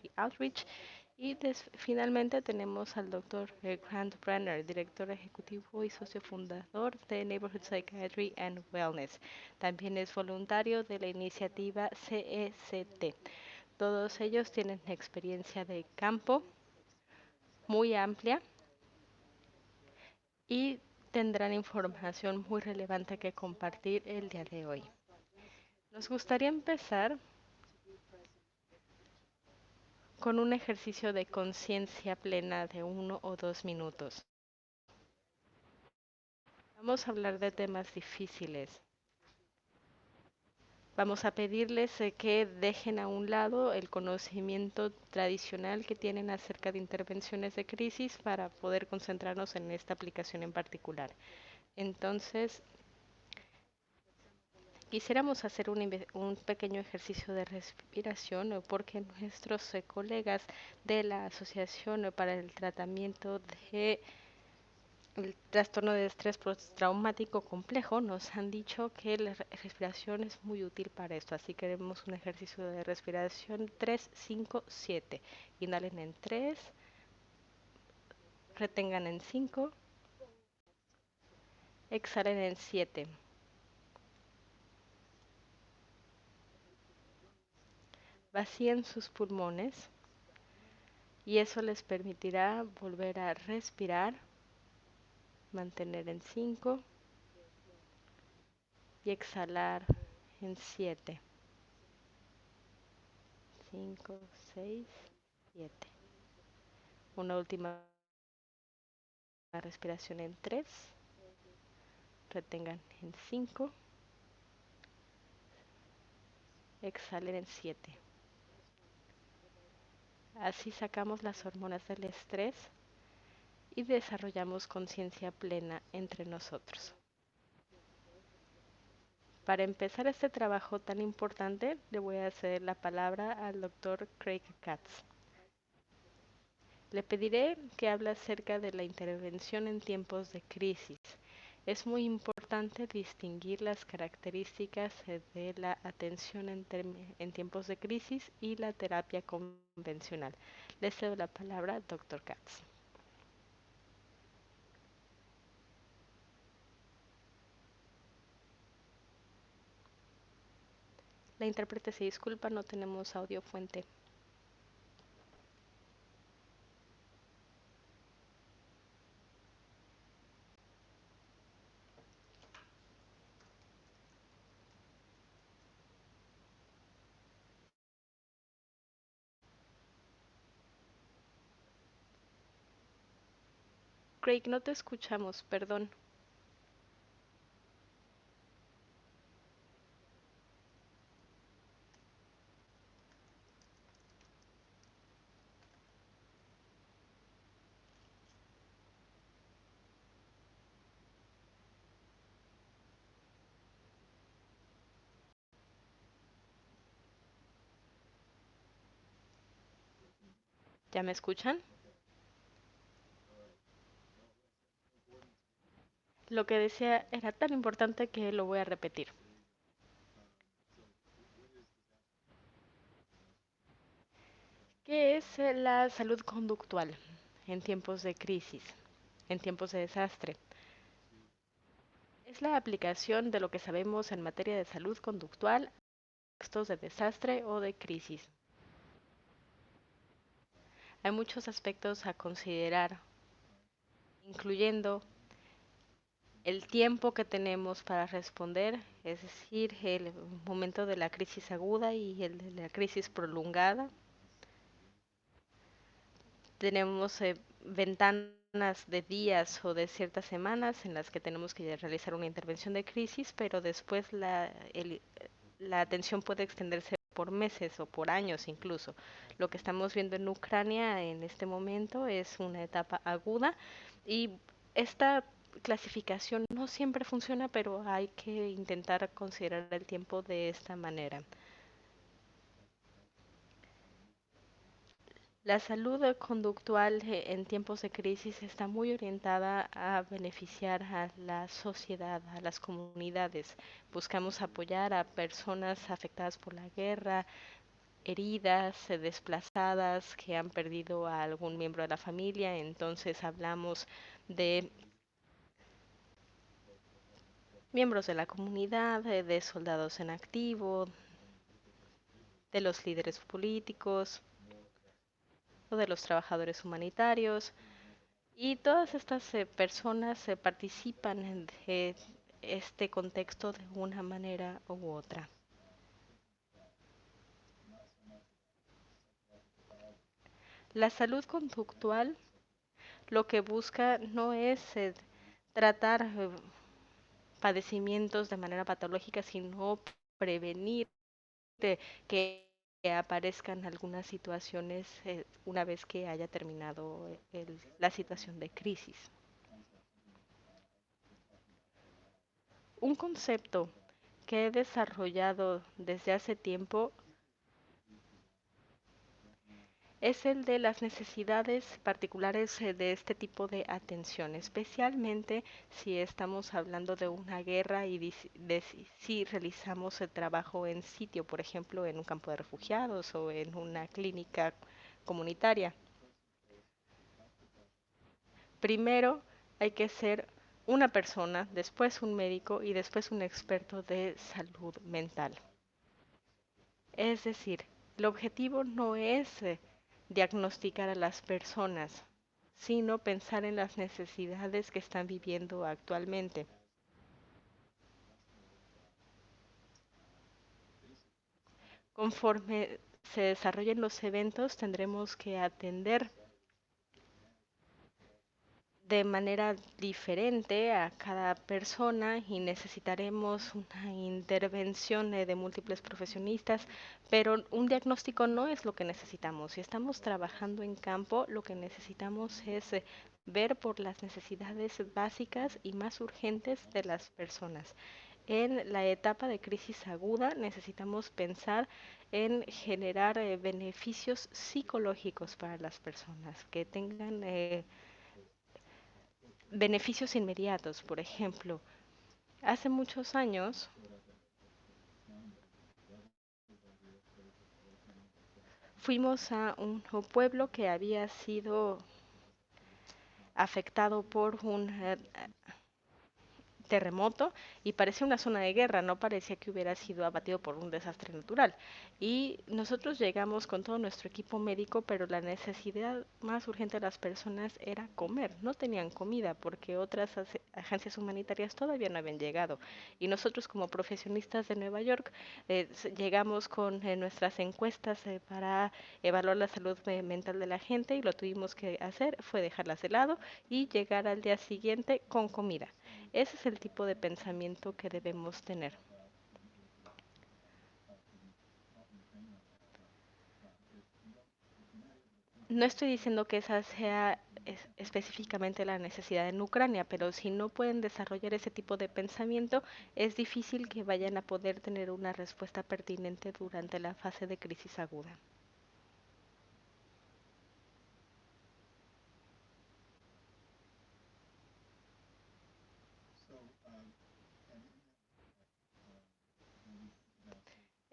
Community Outreach. Y finalmente tenemos al doctor Grant Brenner, director ejecutivo y socio fundador de Neighborhood Psychiatry and Wellness. También es voluntario de la iniciativa CECT. Todos ellos tienen experiencia de campo muy amplia y tendrán información muy relevante que compartir el día de hoy. Nos gustaría empezar con un ejercicio de conciencia plena de 1 o 2 minutos. Vamos a hablar de temas difíciles. Vamos a pedirles que dejen a un lado el conocimiento tradicional que tienen acerca de intervenciones de crisis para poder concentrarnos en esta aplicación en particular. Entonces, quisiéramos hacer un pequeño ejercicio de respiración porque nuestros colegas de la Asociación para el Tratamiento de el trastorno de estrés postraumático complejo nos han dicho que la respiración es muy útil para esto, así que haremos un ejercicio de respiración 3, 5, 7. Inhalen en 3, retengan en 5, exhalen en 7. Vacíen sus pulmones y eso les permitirá volver a respirar, mantener en 5 y exhalar en 7. 5, 6, 7. Una última respiración en 3, retengan en 5, exhalen en 7. Así sacamos las hormonas del estrés y desarrollamos conciencia plena entre nosotros. Para empezar este trabajo tan importante, le voy a ceder la palabra al doctor Craig Katz. Le pediré que hable acerca de la intervención en tiempos de crisis. Es muy importante distinguir las características de la atención en tiempos de crisis y la terapia convencional. Le cedo la palabra al doctor Katz. La intérprete se disculpa, no tenemos audio fuente. Craig, no te escuchamos, perdón. ¿Ya me escuchan? Lo que decía era tan importante que lo voy a repetir. ¿Qué es la salud conductual en tiempos de crisis, en tiempos de desastre? Es la aplicación de lo que sabemos en materia de salud conductual a contextos de desastre o de crisis. Hay muchos aspectos a considerar, incluyendo el tiempo que tenemos para responder, es decir, el momento de la crisis aguda y el de la crisis prolongada. Tenemos ventanas de días o de ciertas semanas en las que tenemos que realizar una intervención de crisis, pero después la atención puede extenderse por meses o por años incluso. Lo que estamos viendo en Ucrania en este momento es una etapa aguda y esta clasificación no siempre funciona, pero hay que intentar considerar el tiempo de esta manera. La salud conductual en tiempos de crisis está muy orientada a beneficiar a la sociedad, a las comunidades. Buscamos apoyar a personas afectadas por la guerra, heridas, desplazadas, que han perdido a algún miembro de la familia. Entonces hablamos de miembros de la comunidad, de soldados en activo, de los líderes políticos o de los trabajadores humanitarios. Y todas estas personas participan en este contexto de una manera u otra. La salud conductual lo que busca no es tratar padecimientos de manera patológica, sino prevenir que aparezcan algunas situaciones una vez que haya terminado la situación de crisis. Un concepto que he desarrollado desde hace tiempo es el de las necesidades particulares de este tipo de atención, especialmente si estamos hablando de una guerra y si realizamos el trabajo en sitio, por ejemplo, en un campo de refugiados o en una clínica comunitaria. Primero hay que ser una persona, después un médico y después un experto de salud mental. Es decir, el objetivo no es diagnosticar a las personas, sino pensar en las necesidades que están viviendo actualmente. Conforme se desarrollen los eventos, tendremos que atender de manera diferente a cada persona y necesitaremos una intervención de múltiples profesionistas, pero un diagnóstico no es lo que necesitamos. Si estamos trabajando en campo, lo que necesitamos es ver por las necesidades básicas y más urgentes de las personas. En la etapa de crisis aguda necesitamos pensar en generar beneficios psicológicos para las personas, que tengan beneficios inmediatos. Por ejemplo, hace muchos años fuimos a un pueblo que había sido afectado por un terremoto y parecía una zona de guerra, no parecía que hubiera sido abatido por un desastre natural. Y nosotros llegamos con todo nuestro equipo médico, pero la necesidad más urgente de las personas era comer. No tenían comida porque otras agencias humanitarias todavía no habían llegado. Y nosotros como profesionistas de Nueva York llegamos con nuestras encuestas para evaluar la salud mental de la gente y lo tuvimos que hacer fue dejarlas de lado y llegar al día siguiente con comida. Ese es el tipo de pensamiento que debemos tener. No estoy diciendo que esa sea específicamente la necesidad en Ucrania, pero si no pueden desarrollar ese tipo de pensamiento, es difícil que vayan a poder tener una respuesta pertinente durante la fase de crisis aguda.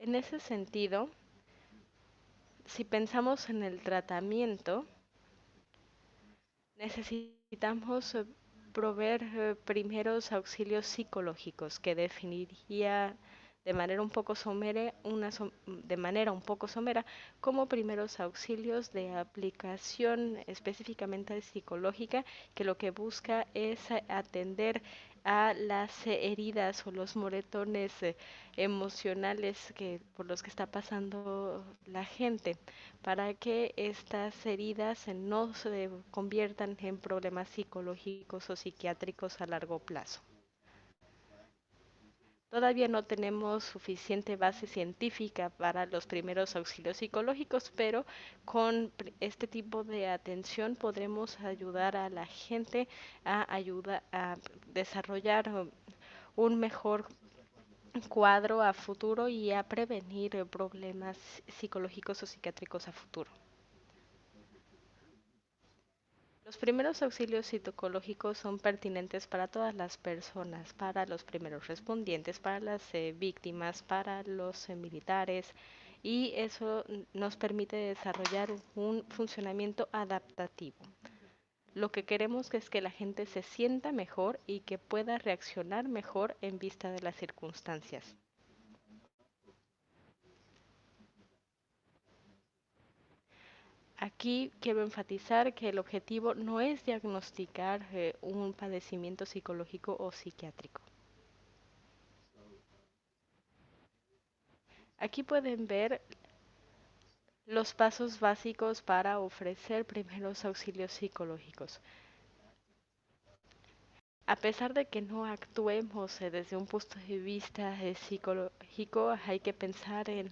En ese sentido, si pensamos en el tratamiento, necesitamos proveer primeros auxilios psicológicos que definiría de manera un poco somera como primeros auxilios de aplicación específicamente psicológica que lo que busca es atender a las heridas o los moretones emocionales por los que está pasando la gente para que estas heridas no se conviertan en problemas psicológicos o psiquiátricos a largo plazo. Todavía no tenemos suficiente base científica para los primeros auxilios psicológicos, pero con este tipo de atención podremos ayudar a la gente a desarrollar un mejor cuadro a futuro y a prevenir problemas psicológicos o psiquiátricos a futuro. Los primeros auxilios psicológicos son pertinentes para todas las personas, para los primeros respondientes, para las víctimas, para los militares y eso nos permite desarrollar un funcionamiento adaptativo. Lo que queremos es que la gente se sienta mejor y que pueda reaccionar mejor en vista de las circunstancias. Aquí quiero enfatizar que el objetivo no es diagnosticar un padecimiento psicológico o psiquiátrico. Aquí pueden ver los pasos básicos para ofrecer primeros auxilios psicológicos. A pesar de que no actuemos desde un punto de vista psicológico, hay que pensar en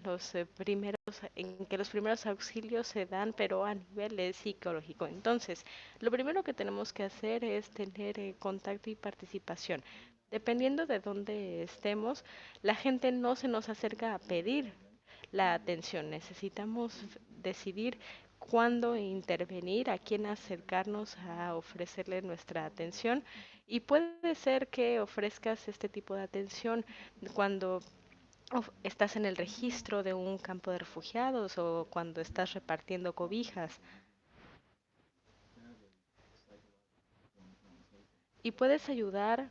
en que los primeros auxilios se dan, pero a nivel psicológico. Entonces, lo primero que tenemos que hacer es tener contacto y participación. Dependiendo de dónde estemos, la gente no se nos acerca a pedir la atención. Necesitamos decidir cuándo intervenir, a quién acercarnos a ofrecerle nuestra atención. Y puede ser que ofrezcas este tipo de atención cuando estás en el registro de un campo de refugiados o cuando estás repartiendo cobijas. Y puedes ayudar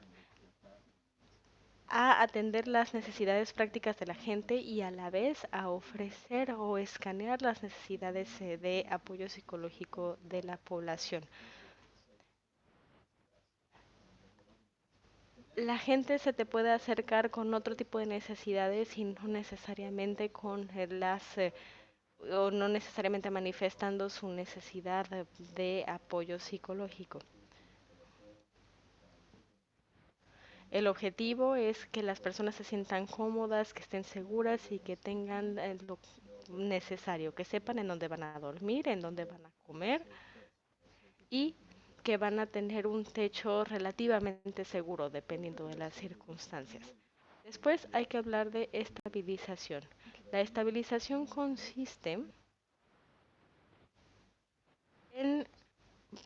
a atender las necesidades prácticas de la gente y a la vez a ofrecer o escanear las necesidades de apoyo psicológico de la población. La gente se te puede acercar con otro tipo de necesidades y no necesariamente con o no necesariamente manifestando su necesidad de apoyo psicológico. El objetivo es que las personas se sientan cómodas, que estén seguras y que tengan lo necesario, que sepan en dónde van a dormir, en dónde van a comer y que van a tener un techo relativamente seguro dependiendo de las circunstancias. Después hay que hablar de estabilización. La estabilización consiste en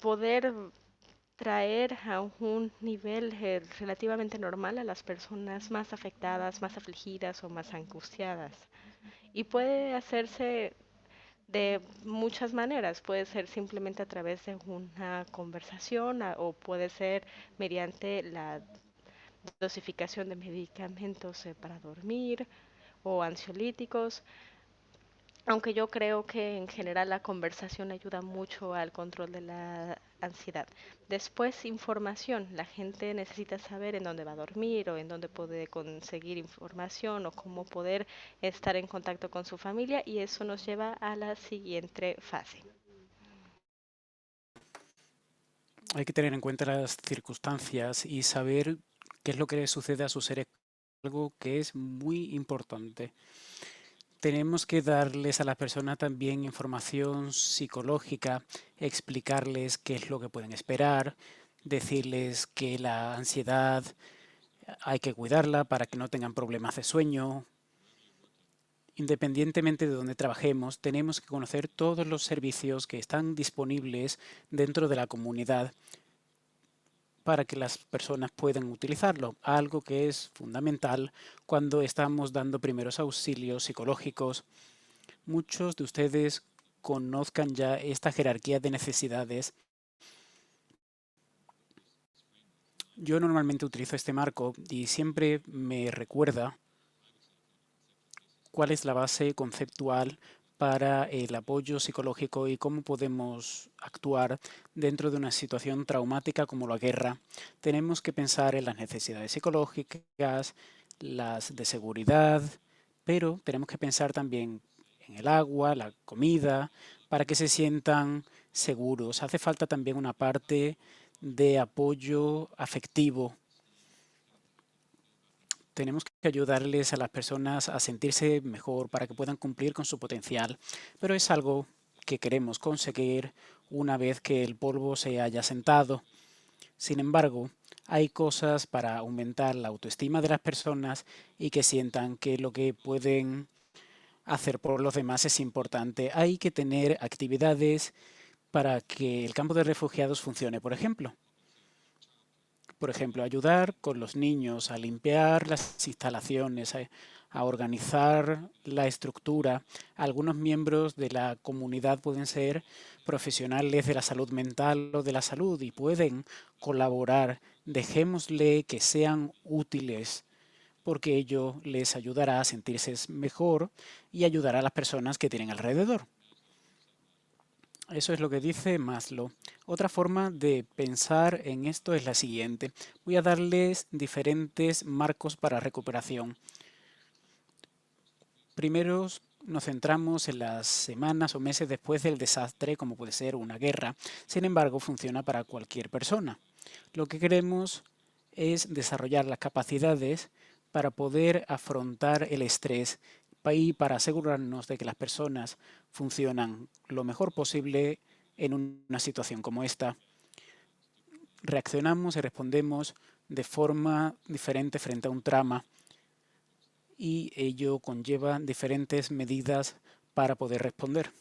poder traer a un nivel relativamente normal a las personas más afectadas, más afligidas o más angustiadas. Y puede hacerse de muchas maneras. Puede ser simplemente a través de una conversación o puede ser mediante la dosificación de medicamentos para dormir o ansiolíticos. Aunque yo creo que en general la conversación ayuda mucho al control de la ansiedad. Después, información. La gente necesita saber en dónde va a dormir o en dónde puede conseguir información o cómo poder estar en contacto con su familia y eso nos lleva a la siguiente fase. Hay que tener en cuenta las circunstancias y saber qué es lo que le sucede a sus seres, algo que es muy importante. Tenemos que darles a las personas también información psicológica, explicarles qué es lo que pueden esperar, decirles que la ansiedad hay que cuidarla para que no tengan problemas de sueño. Independientemente de donde trabajemos, tenemos que conocer todos los servicios que están disponibles dentro de la comunidad para que las personas puedan utilizarlo, algo que es fundamental cuando estamos dando primeros auxilios psicológicos. Muchos de ustedes conozcan ya esta jerarquía de necesidades. Yo normalmente utilizo este marco y siempre me recuerda cuál es la base conceptual para el apoyo psicológico y cómo podemos actuar dentro de una situación traumática como la guerra. Tenemos que pensar en las necesidades psicológicas, las de seguridad, pero tenemos que pensar también en el agua, la comida, para que se sientan seguros. Hace falta también una parte de apoyo afectivo. Tenemos que ayudarles a las personas a sentirse mejor para que puedan cumplir con su potencial, pero es algo que queremos conseguir una vez que el polvo se haya sentado. Sin embargo, hay cosas para aumentar la autoestima de las personas y que sientan que lo que pueden hacer por los demás es importante. Hay que tener actividades para que el campo de refugiados funcione. Por ejemplo, Por ejemplo, ayudar con los niños a limpiar las instalaciones, a organizar la estructura. Algunos miembros de la comunidad pueden ser profesionales de la salud mental o de la salud y pueden colaborar. Dejémosle que sean útiles porque ello les ayudará a sentirse mejor y ayudará a las personas que tienen alrededor. Eso es lo que dice Maslow. Otra forma de pensar en esto es la siguiente. Voy a darles diferentes marcos para recuperación. Primero nos centramos en las semanas o meses después del desastre, como puede ser una guerra. Sin embargo, funciona para cualquier persona. Lo que queremos es desarrollar las capacidades para poder afrontar el estrés y para asegurarnos de que las personas funcionan lo mejor posible en una situación como esta. Reaccionamos y respondemos de forma diferente frente a un trauma y ello conlleva diferentes medidas para poder responder.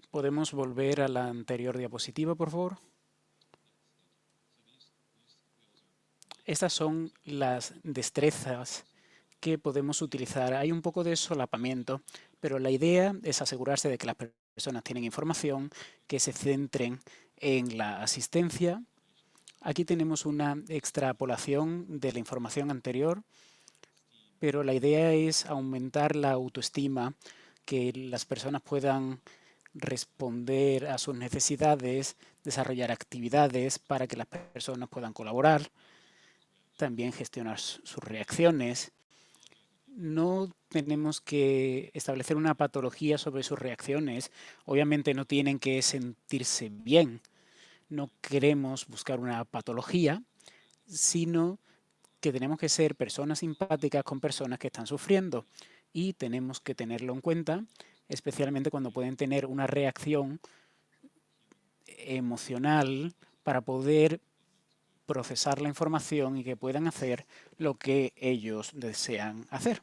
¿Podemos volver a la anterior diapositiva, por favor? Estas son las destrezas que podemos utilizar. Hay un poco de solapamiento, pero la idea es asegurarse de que las personas tienen información, que se centren en la asistencia. Aquí tenemos una extrapolación de la información anterior, pero la idea es aumentar la autoestima, que las personas puedan responder a sus necesidades, desarrollar actividades para que las personas puedan colaborar, también gestionar sus reacciones. No tenemos que establecer una patología sobre sus reacciones. Obviamente no tienen que sentirse bien. No queremos buscar una patología, sino que tenemos que ser personas simpáticas con personas que están sufriendo y tenemos que tenerlo en cuenta, especialmente cuando pueden tener una reacción emocional para poder procesar la información y que puedan hacer lo que ellos desean hacer.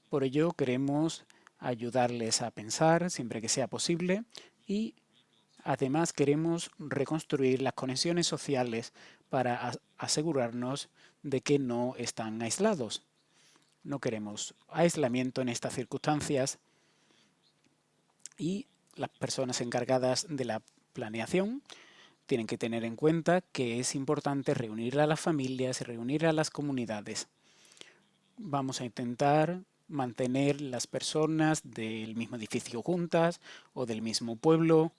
Por ello queremos ayudarles a pensar siempre que sea posible y además queremos reconstruir las conexiones sociales para asegurarnos de que no están aislados. No queremos aislamiento en estas circunstancias y las personas encargadas de la planeación tienen que tener en cuenta que es importante reunir a las familias y reunir a las comunidades. Vamos a intentar mantener las personas del mismo edificio juntas o del mismo pueblo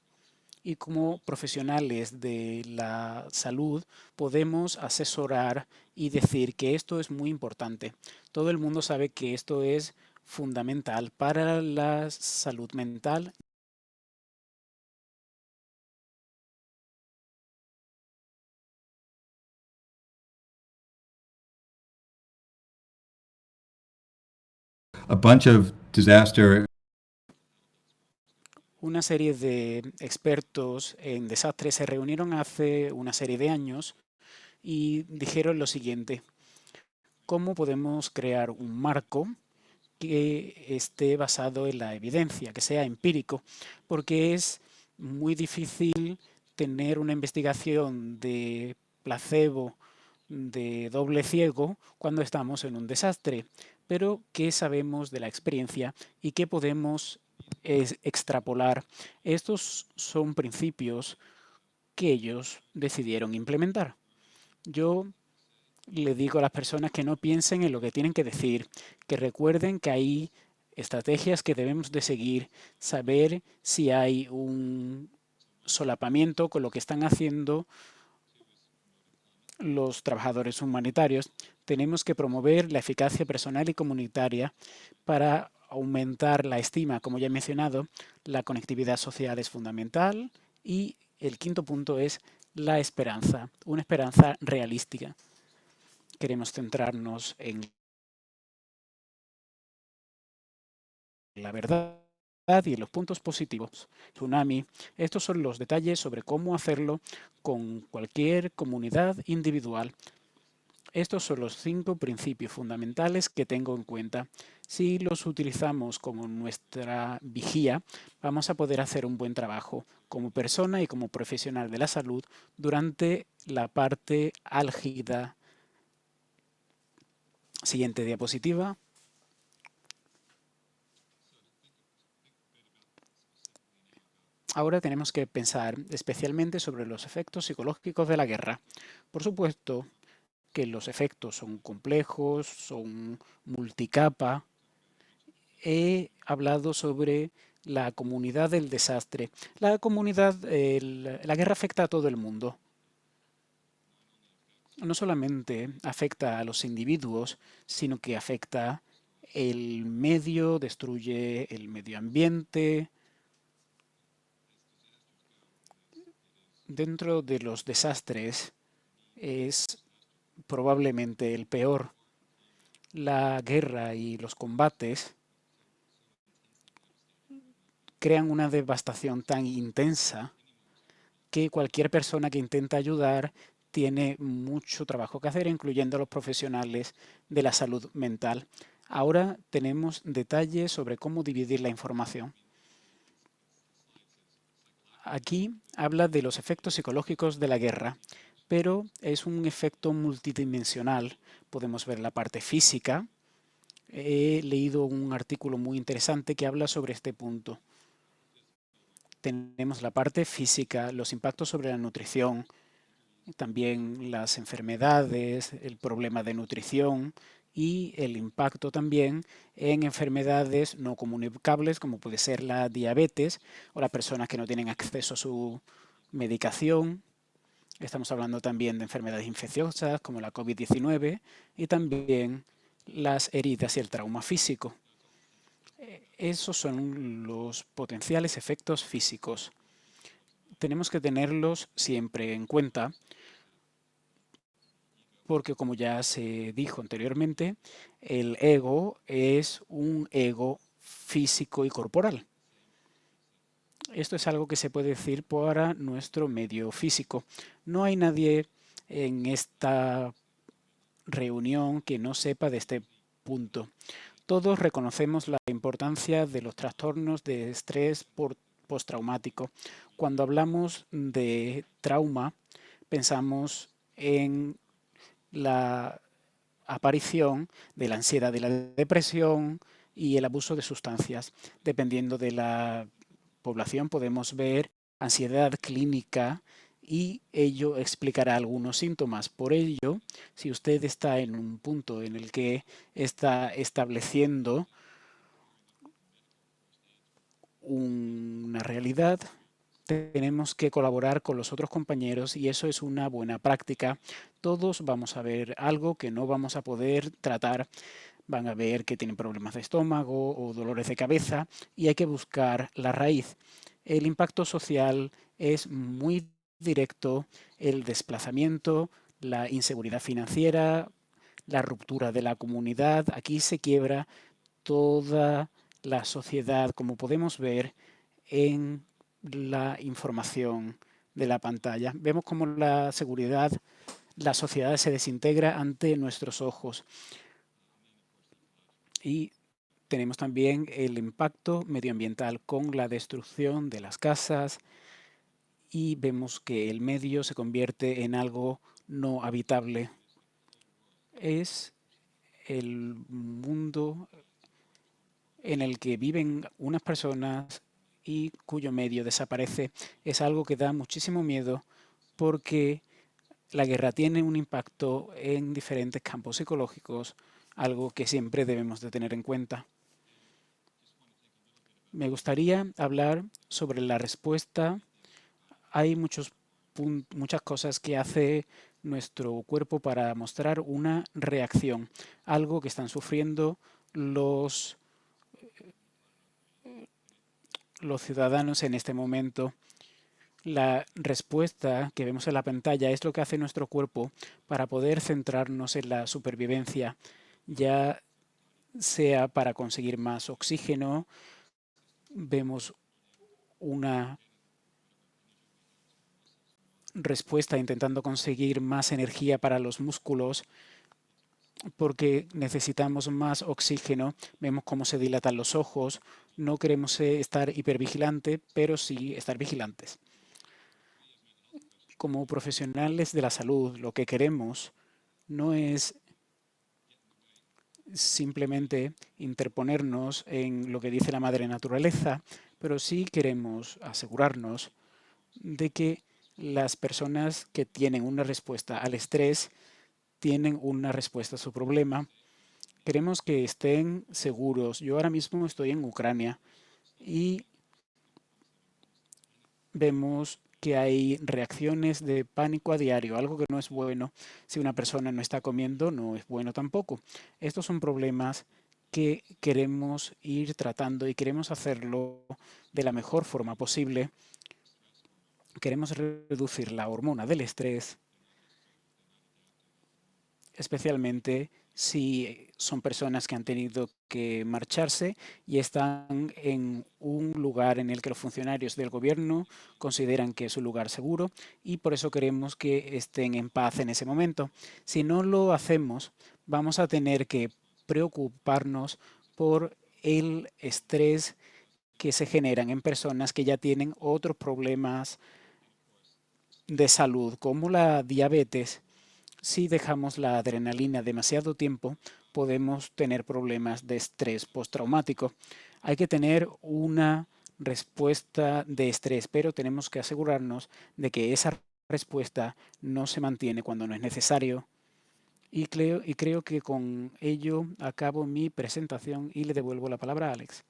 y como profesionales de la salud podemos asesorar y decir que esto es muy importante. Todo el mundo sabe que esto es fundamental para la salud mental. A bunch of disaster. Una serie de expertos en desastres se reunieron hace una serie de años y dijeron lo siguiente: ¿cómo podemos crear un marco que esté basado en la evidencia, que sea empírico? Porque es muy difícil tener una investigación de placebo, de doble ciego, cuando estamos en un desastre. Pero, ¿qué sabemos de la experiencia y qué podemos extrapolar? Estos son principios que ellos decidieron implementar. Yo le digo a las personas que no piensen en lo que tienen que decir, que recuerden que hay estrategias que debemos de seguir, saber si hay un solapamiento con lo que están haciendo los trabajadores humanitarios. Tenemos que promover la eficacia personal y comunitaria para aumentar la estima, como ya he mencionado. La conectividad social es fundamental y el quinto punto es la esperanza, una esperanza realística. Queremos centrarnos en la verdad y en los puntos positivos. Tsunami. Estos son los detalles sobre cómo hacerlo con cualquier comunidad individual. Estos son los 5 principios fundamentales que tengo en cuenta. Si los utilizamos como nuestra vigía, vamos a poder hacer un buen trabajo como persona y como profesional de la salud durante la parte álgida. Siguiente diapositiva. Ahora tenemos que pensar especialmente sobre los efectos psicológicos de la guerra. Por supuesto que los efectos son complejos, son multicapa. He hablado sobre la comunidad del desastre. La comunidad, la guerra afecta a todo el mundo. No solamente afecta a los individuos, sino que afecta el medio, destruye el medio ambiente. Dentro de los desastres es probablemente el peor. La guerra y los combates crean una devastación tan intensa que cualquier persona que intenta ayudar tiene mucho trabajo que hacer, incluyendo a los profesionales de la salud mental. Ahora tenemos detalles sobre cómo dividir la información. Aquí habla de los efectos psicológicos de la guerra, pero es un efecto multidimensional. Podemos ver la parte física. He leído un artículo muy interesante que habla sobre este punto. Tenemos la parte física, los impactos sobre la nutrición, también las enfermedades, el problema de nutrición y el impacto también en enfermedades no comunicables como puede ser la diabetes o las personas que no tienen acceso a su medicación. Estamos hablando también de enfermedades infecciosas como la COVID-19 y también las heridas y el trauma físico. Esos son los potenciales efectos físicos. Tenemos que tenerlos siempre en cuenta porque, como ya se dijo anteriormente, el ego es un ego físico y corporal. Esto es algo que se puede decir para nuestro medio físico. No hay nadie en esta reunión que no sepa de este punto. Todos reconocemos la importancia de los trastornos de estrés postraumático. Cuando hablamos de trauma, pensamos en la aparición de la ansiedad y la depresión y el abuso de sustancias. Dependiendo de la población podemos ver ansiedad clínica y ello explicará algunos síntomas. Por ello, si usted está en un punto en el que está estableciendo una realidad, tenemos que colaborar con los otros compañeros y eso es una buena práctica. Todos vamos a ver algo que no vamos a poder tratar. Van a ver que tienen problemas de estómago o dolores de cabeza y hay que buscar la raíz. El impacto social es muy directo, el desplazamiento, la inseguridad financiera, la ruptura de la comunidad. Aquí se quiebra toda la sociedad, como podemos ver en la información de la pantalla. Vemos cómo la seguridad, la sociedad se desintegra ante nuestros ojos. Y tenemos también el impacto medioambiental con la destrucción de las casas y vemos que el medio se convierte en algo no habitable. Es el mundo en el que viven unas personas y cuyo medio desaparece. Es algo que da muchísimo miedo porque la guerra tiene un impacto en diferentes campos psicológicos, algo que siempre debemos de tener en cuenta. Me gustaría hablar sobre la respuesta. Hay muchas cosas que hace nuestro cuerpo para mostrar una reacción, algo que están sufriendo los ciudadanos en este momento. La respuesta que vemos en la pantalla es lo que hace nuestro cuerpo para poder centrarnos en la supervivencia, ya sea para conseguir más oxígeno. Vemos una respuesta intentando conseguir más energía para los músculos porque necesitamos más oxígeno, vemos cómo se dilatan los ojos, no queremos estar hipervigilante, pero sí estar vigilantes. Como profesionales de la salud, lo que queremos no es simplemente interponernos en lo que dice la madre naturaleza, pero sí queremos asegurarnos de que las personas que tienen una respuesta al estrés tienen una respuesta a su problema. Queremos que estén seguros. Yo ahora mismo estoy en Ucrania y vemos que hay reacciones de pánico a diario, algo que no es bueno. Si una persona no está comiendo, no es bueno tampoco. Estos son problemas que queremos ir tratando y queremos hacerlo de la mejor forma posible. Queremos reducir la hormona del estrés, especialmente si son personas que han tenido que marcharse y están en un lugar en el que los funcionarios del gobierno consideran que es un lugar seguro y por eso queremos que estén en paz en ese momento. Si no lo hacemos, vamos a tener que preocuparnos por el estrés que se generan en personas que ya tienen otros problemas de salud, como la diabetes. Si dejamos la adrenalina demasiado tiempo, podemos tener problemas de estrés postraumático. Hay que tener una respuesta de estrés, pero tenemos que asegurarnos de que esa respuesta no se mantiene cuando no es necesario. Y creo que con ello acabo mi presentación y le devuelvo la palabra a Alex.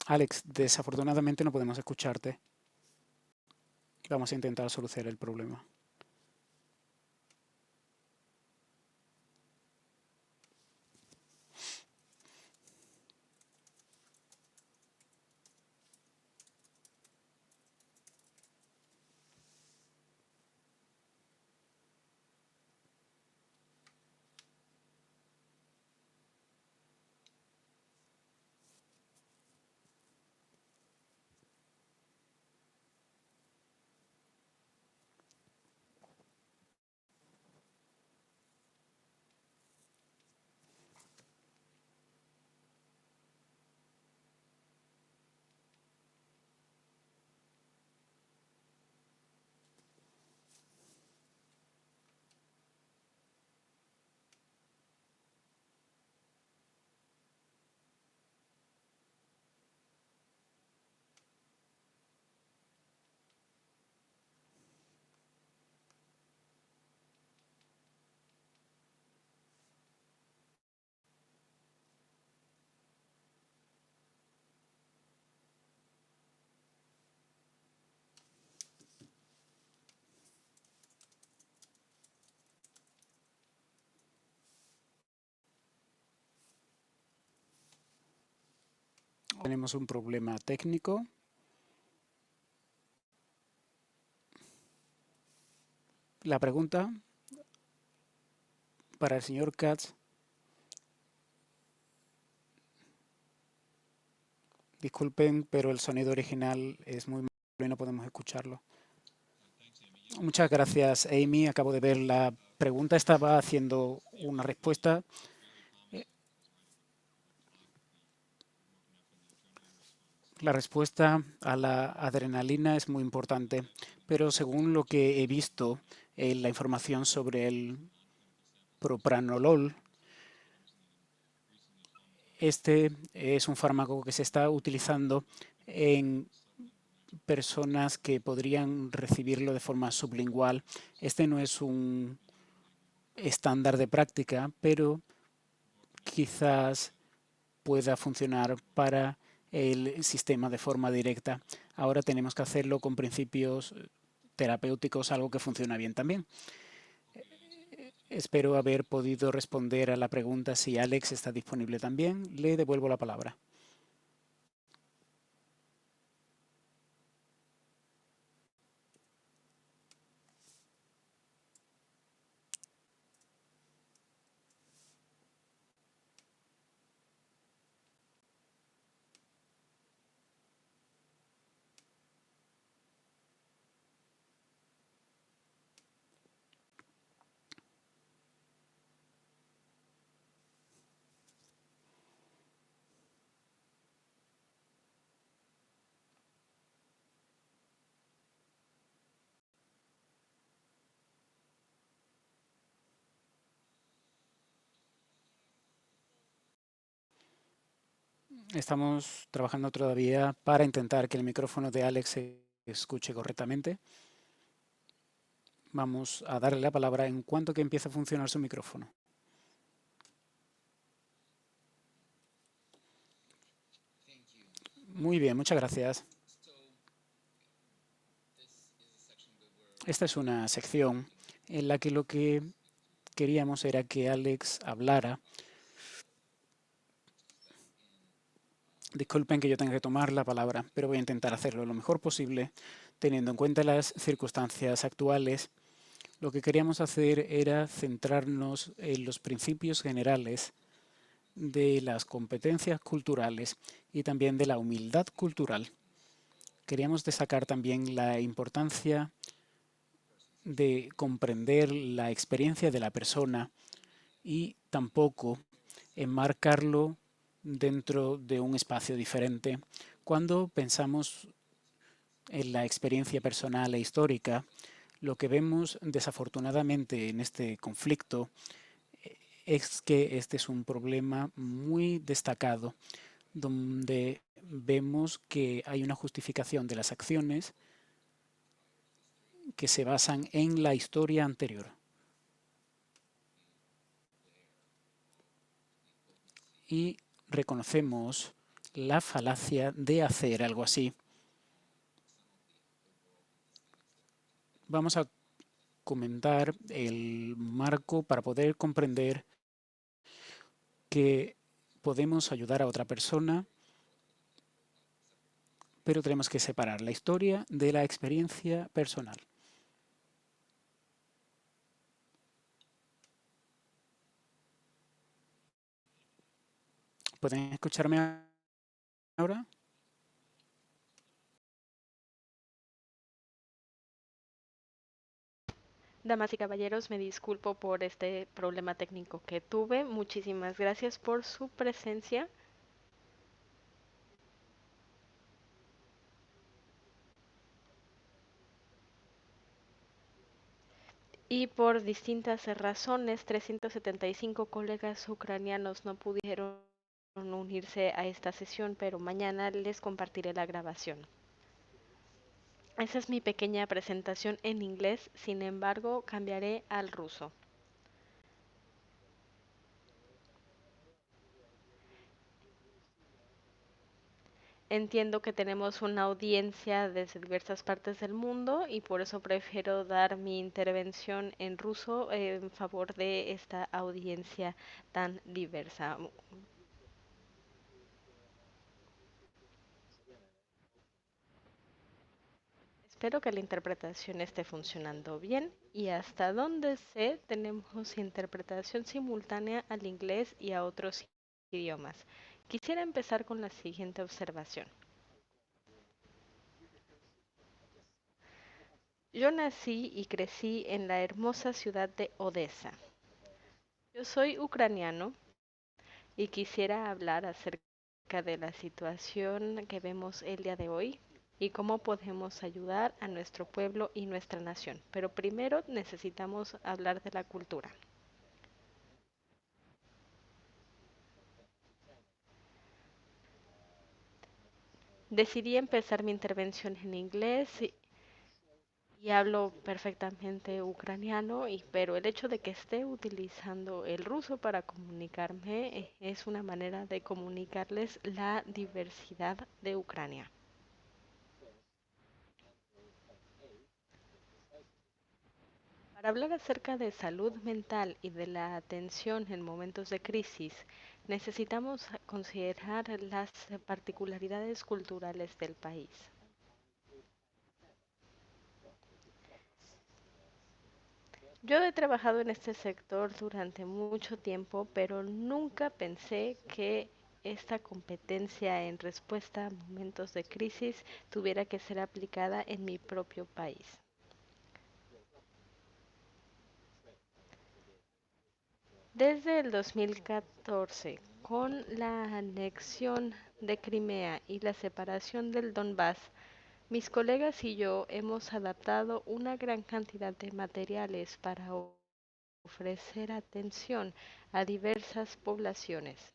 Alex, desafortunadamente no podemos escucharte. Vamos a intentar solucionar el problema. Tenemos un problema técnico. La pregunta para el señor Katz. Disculpen, pero el sonido original es muy malo y no podemos escucharlo. Muchas gracias, Amy. Acabo de ver la pregunta. Estaba haciendo una respuesta. La respuesta a la adrenalina es muy importante, pero según lo que he visto en la información sobre el propranolol, este es un fármaco que se está utilizando en personas que podrían recibirlo de forma sublingual. Este no es un estándar de práctica, pero quizás pueda funcionar para el sistema de forma directa. Ahora tenemos que hacerlo con principios terapéuticos, algo que funciona bien también. Espero haber podido responder a la pregunta si Alex está disponible también. Le devuelvo la palabra. Estamos trabajando todavía para intentar que el micrófono de Alex se escuche correctamente. Vamos a darle la palabra en cuanto que empiece a funcionar su micrófono. Muy bien, muchas gracias. Esta es una sección en la que lo que queríamos era que Alex hablara. Disculpen que yo tenga que tomar la palabra, pero voy a intentar hacerlo lo mejor posible, teniendo en cuenta las circunstancias actuales. Lo que queríamos hacer era centrarnos en los principios generales de las competencias culturales y también de la humildad cultural. Queríamos destacar también la importancia de comprender la experiencia de la persona y tampoco enmarcarlo dentro de un espacio diferente. Cuando pensamos en la experiencia personal e histórica, lo que vemos desafortunadamente en este conflicto es que este es un problema muy destacado, donde vemos que hay una justificación de las acciones que se basan en la historia anterior. Y reconocemos la falacia de hacer algo así. Vamos a comentar el marco para poder comprender que podemos ayudar a otra persona, pero tenemos que separar la historia de la experiencia personal. ¿Pueden escucharme ahora? Damas y caballeros, me disculpo por este problema técnico que tuve. Muchísimas gracias por su presencia. Y por distintas razones, 375 colegas ucranianos no pudieron unirse a esta sesión, pero mañana les compartiré la grabación. Esa es mi pequeña presentación en inglés, sin embargo, cambiaré al ruso. Entiendo que tenemos una audiencia desde diversas partes del mundo y por eso prefiero dar mi intervención en ruso en favor de esta audiencia tan diversa. Espero que la interpretación esté funcionando bien y hasta donde sé tenemos interpretación simultánea al inglés y a otros idiomas. Quisiera empezar con la siguiente observación. Yo nací y crecí en la hermosa ciudad de Odessa. Yo soy ucraniano y quisiera hablar acerca de la situación que vemos el día de hoy y cómo podemos ayudar a nuestro pueblo y nuestra nación. Pero primero necesitamos hablar de la cultura. Decidí empezar mi intervención en inglés y hablo perfectamente ucraniano, pero el hecho de que esté utilizando el ruso para comunicarme es una manera de comunicarles la diversidad de Ucrania. Para hablar acerca de salud mental y de la atención en momentos de crisis, necesitamos considerar las particularidades culturales del país. Yo he trabajado en este sector durante mucho tiempo, pero nunca pensé que esta competencia en respuesta a momentos de crisis tuviera que ser aplicada en mi propio país. Desde el 2014, con la anexión de Crimea y la separación del Donbass, mis colegas y yo hemos adaptado una gran cantidad de materiales para ofrecer atención a diversas poblaciones.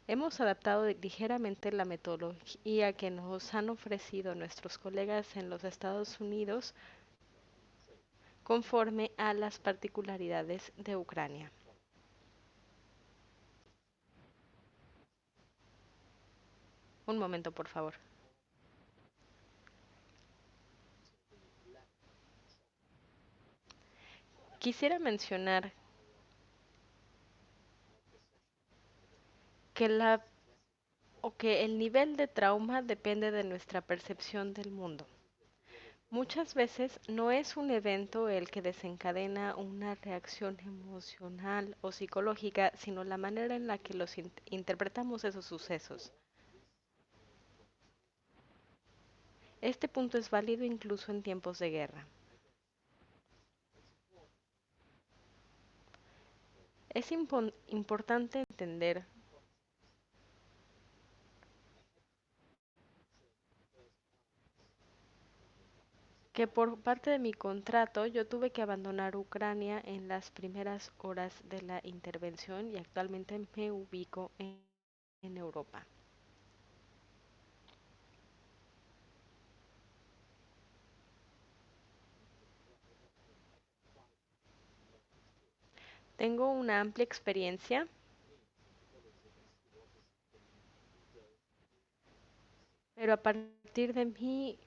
Hemos adaptado ligeramente la metodología que nos han ofrecido nuestros colegas en los Estados Unidos conforme a las particularidades de Ucrania. Un momento, por favor. Quisiera mencionar que que el nivel de trauma depende de nuestra percepción del mundo. Muchas veces no es un evento el que desencadena una reacción emocional o psicológica, sino la manera en la que los interpretamos esos sucesos. Este punto es válido incluso en tiempos de guerra. Es importante entender que por parte de mi contrato yo tuve que abandonar Ucrania en las primeras horas de la intervención y actualmente me ubico en Europa. Tengo una amplia experiencia, pero a partir de mi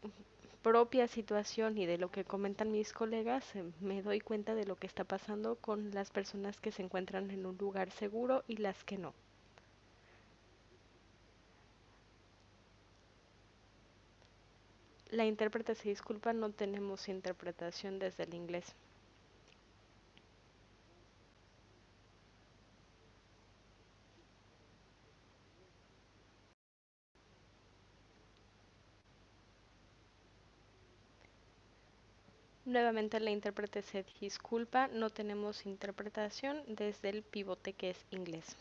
propia situación y de lo que comentan mis colegas, me doy cuenta de lo que está pasando con las personas que se encuentran en un lugar seguro y las que no. La intérprete se disculpa, no tenemos interpretación desde el inglés. Nuevamente la intérprete se disculpa, no tenemos interpretación desde el pivote que es inglés.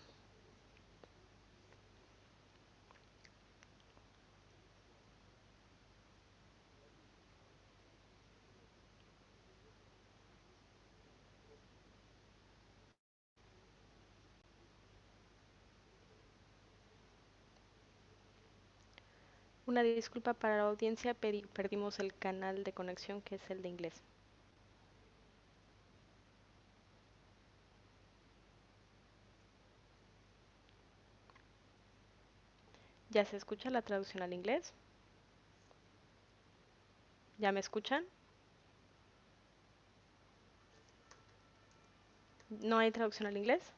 Una disculpa para la audiencia, perdimos el canal de conexión que es el de inglés. ¿Ya se escucha la traducción al inglés? ¿Ya me escuchan? ¿No hay traducción al inglés?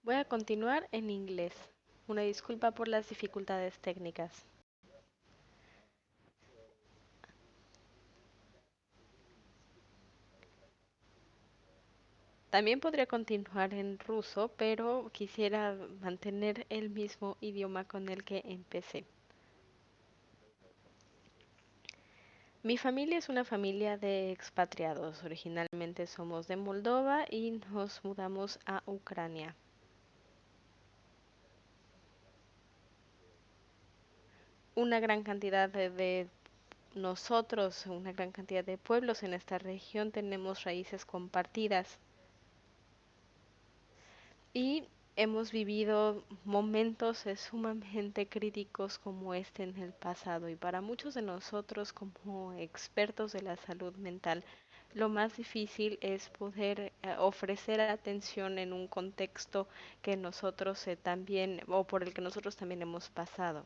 Voy a continuar en inglés. Una disculpa por las dificultades técnicas. También podría continuar en ruso, pero quisiera mantener el mismo idioma con el que empecé. Mi familia es una familia de expatriados. Originalmente somos de Moldova y nos mudamos a Ucrania. Una gran cantidad de nosotros, una gran cantidad de pueblos en esta región tenemos raíces compartidas y hemos vivido momentos sumamente críticos como este en el pasado, y para muchos de nosotros como expertos de la salud mental, lo más difícil es poder ofrecer atención en un contexto que nosotros también, o por el que nosotros también hemos pasado.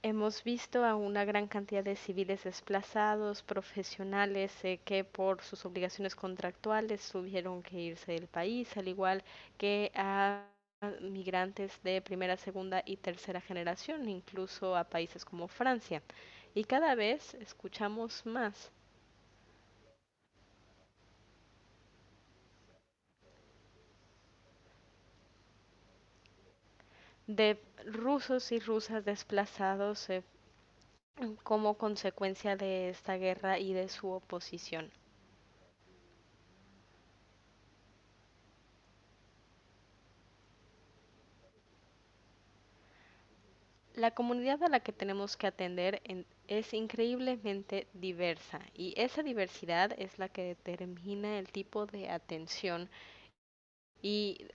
Hemos visto a una gran cantidad de civiles desplazados, profesionales que por sus obligaciones contractuales tuvieron que irse del país, al igual que a migrantes de primera, segunda y tercera generación, incluso a países como Francia. Y cada vez escuchamos más de rusos y rusas desplazados como consecuencia de esta guerra y de su oposición. La comunidad a la que tenemos que atender es increíblemente diversa, y esa diversidad es la que determina el tipo de atención y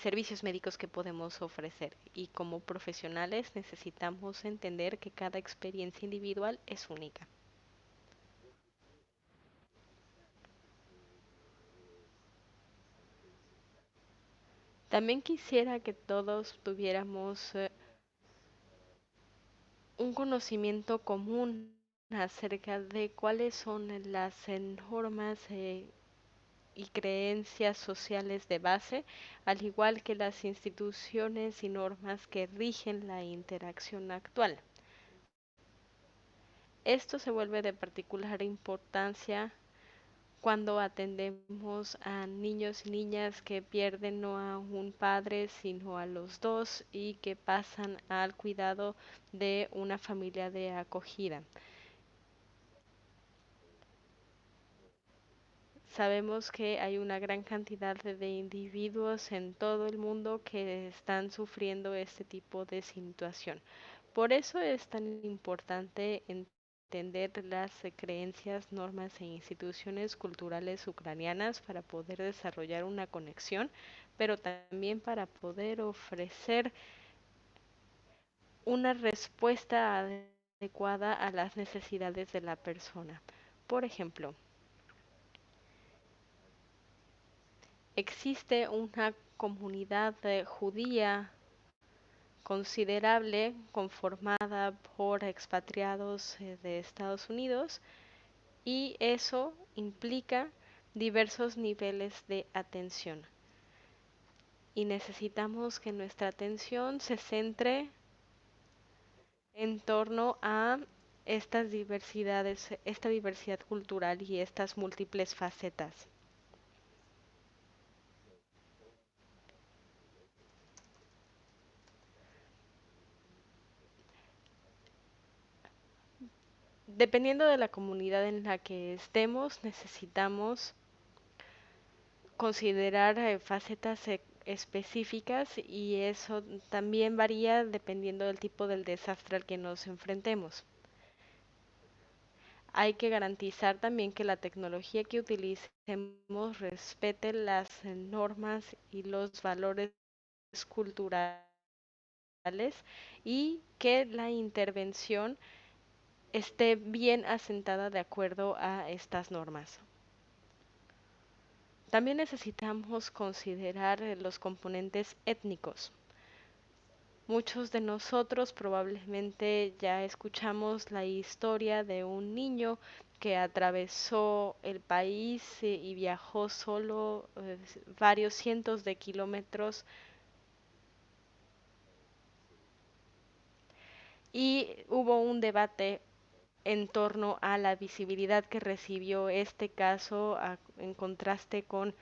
servicios médicos que podemos ofrecer. Y como profesionales necesitamos entender que cada experiencia individual es única. También quisiera que todos tuviéramos un conocimiento común acerca de cuáles son las normas y creencias sociales de base, al igual que las instituciones y normas que rigen la interacción actual. Esto se vuelve de particular importancia cuando atendemos a niños y niñas que pierden no a un padre, sino a los dos, y que pasan al cuidado de una familia de acogida. Sabemos que hay una gran cantidad de individuos en todo el mundo que están sufriendo este tipo de situación. Por eso es tan importante entender las creencias, normas e instituciones culturales ucranianas para poder desarrollar una conexión, pero también para poder ofrecer una respuesta adecuada a las necesidades de la persona. Por ejemplo, existe una comunidad judía considerable conformada por expatriados de Estados Unidos, y eso implica diversos niveles de atención. Y necesitamos que nuestra atención se centre en torno a estas diversidades, esta diversidad cultural y estas múltiples facetas. Dependiendo de la comunidad en la que estemos, necesitamos considerar facetas específicas, y eso también varía dependiendo del tipo del desastre al que nos enfrentemos. Hay que garantizar también que la tecnología que utilicemos respete las normas y los valores culturales, y que la intervención esté bien asentada de acuerdo a estas normas. También necesitamos considerar los componentes étnicos. Muchos de nosotros probablemente ya escuchamos la historia de un niño que atravesó el país y viajó solo varios cientos de kilómetros y hubo un debate en torno a la visibilidad que recibió este caso en contraste con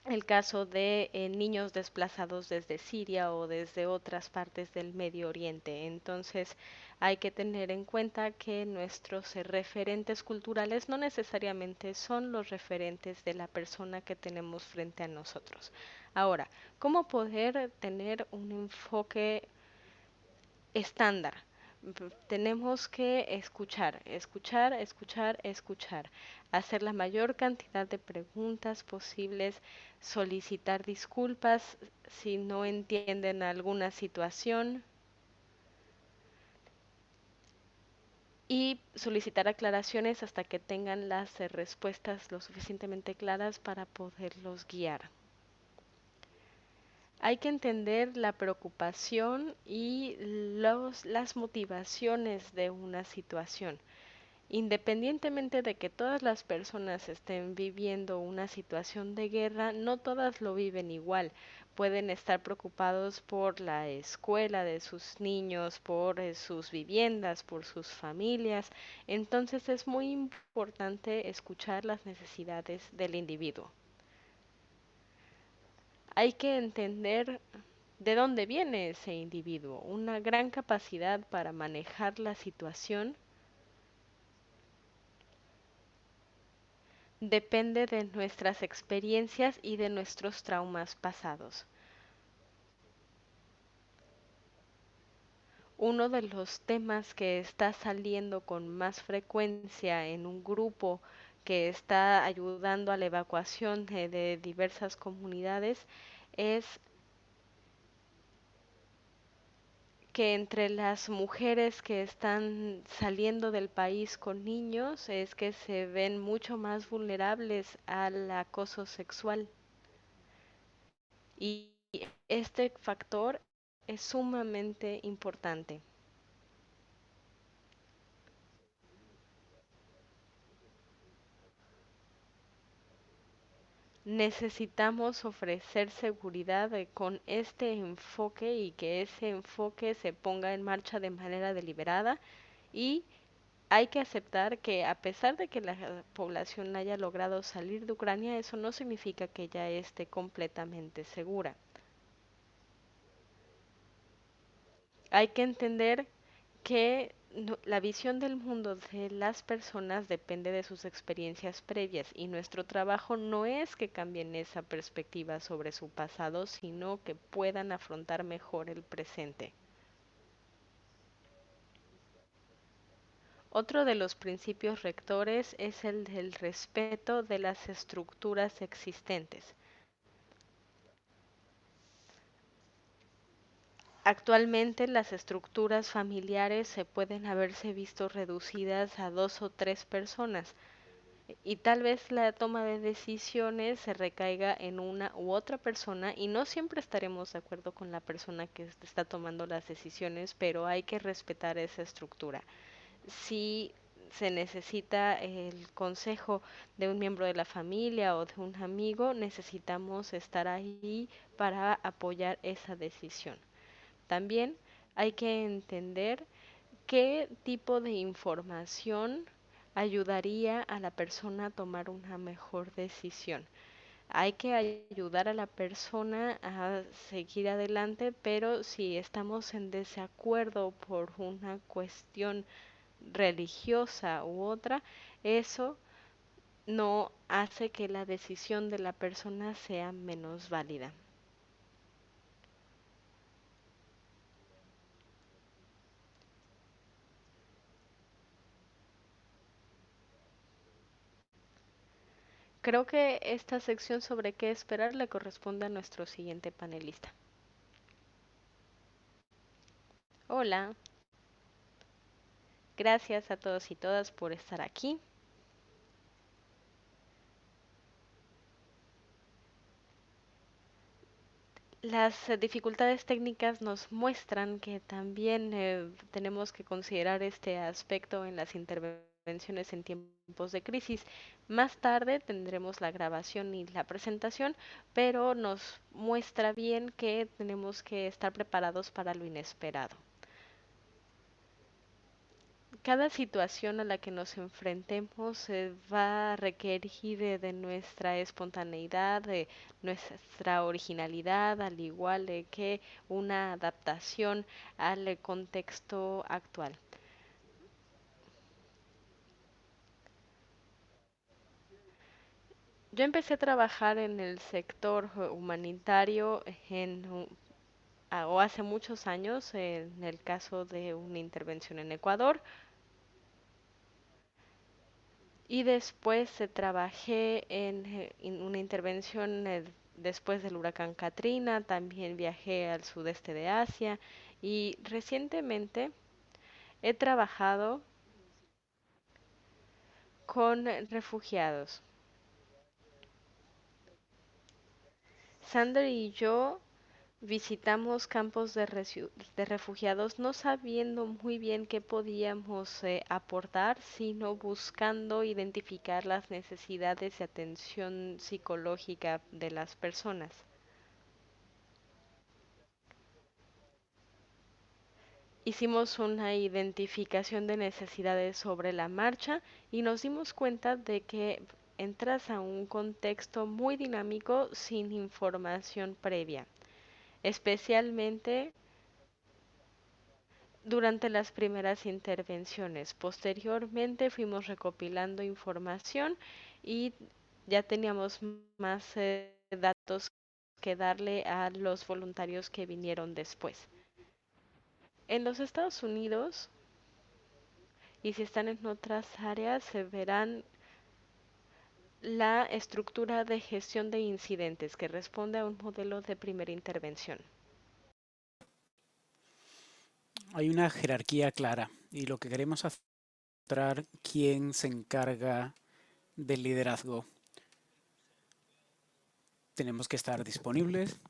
el caso de niños desplazados desde Siria o desde otras partes del Medio Oriente. Entonces hay que tener en cuenta que nuestros referentes culturales no necesariamente son los referentes de la persona que tenemos frente a nosotros. Ahora, ¿cómo poder tener un enfoque estándar? Tenemos que escuchar, escuchar, escuchar, escuchar, hacer la mayor cantidad de preguntas posibles, solicitar disculpas si no entienden alguna situación y solicitar aclaraciones hasta que tengan las respuestas lo suficientemente claras para poderlos guiar. Hay que entender la preocupación y las motivaciones de una situación. Independientemente de que todas las personas estén viviendo una situación de guerra, no todas lo viven igual. Pueden estar preocupados por la escuela de sus niños, por sus viviendas, por sus familias. Entonces es muy importante escuchar las necesidades del individuo. Hay que entender de dónde viene ese individuo, una gran capacidad para manejar la situación depende de nuestras experiencias y de nuestros traumas pasados. Uno de los temas que está saliendo con más frecuencia en un grupo que está ayudando a la evacuación de diversas comunidades es que entre las mujeres que están saliendo del país con niños es que se ven mucho más vulnerables al acoso sexual. Y este factor es sumamente importante. Necesitamos ofrecer seguridad con este enfoque y que ese enfoque se ponga en marcha de manera deliberada y hay que aceptar que a pesar de que la población haya logrado salir de Ucrania, eso no significa que ya esté completamente segura. Hay que entender que la visión del mundo de las personas depende de sus experiencias previas y nuestro trabajo no es que cambien esa perspectiva sobre su pasado, sino que puedan afrontar mejor el presente. Otro de los principios rectores es el del respeto de las estructuras existentes. Actualmente las estructuras familiares se pueden haberse visto reducidas a 2 o 3 personas y tal vez la toma de decisiones se recaiga en una u otra persona y no siempre estaremos de acuerdo con la persona que está tomando las decisiones, pero hay que respetar esa estructura. Si se necesita el consejo de un miembro de la familia o de un amigo, necesitamos estar ahí para apoyar esa decisión. También hay que entender qué tipo de información ayudaría a la persona a tomar una mejor decisión. Hay que ayudar a la persona a seguir adelante, pero si estamos en desacuerdo por una cuestión religiosa u otra, eso no hace que la decisión de la persona sea menos válida. Creo que esta sección sobre qué esperar le corresponde a nuestro siguiente panelista. Hola, gracias a todos y todas por estar aquí. Las dificultades técnicas nos muestran que también tenemos que considerar este aspecto en las intervenciones en tiempos de crisis. Más tarde tendremos la grabación y la presentación, pero nos muestra bien que tenemos que estar preparados para lo inesperado. Cada situación a la que nos enfrentemos va a requerir de nuestra espontaneidad, de nuestra originalidad, al igual que una adaptación al contexto actual. Yo empecé a trabajar en el sector humanitario o hace muchos años, en el caso de una intervención en Ecuador. Y después trabajé en una intervención después del huracán Katrina, también viajé al sudeste de Asia y recientemente he trabajado con refugiados. Sander y yo visitamos campos de refugiados no sabiendo muy bien qué podíamos aportar, sino buscando identificar las necesidades de atención psicológica de las personas. Hicimos una identificación de necesidades sobre la marcha y nos dimos cuenta de que entras a un contexto muy dinámico sin información previa, especialmente durante las primeras intervenciones. Posteriormente fuimos recopilando información y ya teníamos más datos que darle a los voluntarios que vinieron después. En los Estados Unidos, y si están en otras áreas, se verán la estructura de gestión de incidentes que responde a un modelo de primera intervención. Hay una jerarquía clara y lo que queremos hacer es mostrar quién se encarga del liderazgo. Tenemos que estar disponibles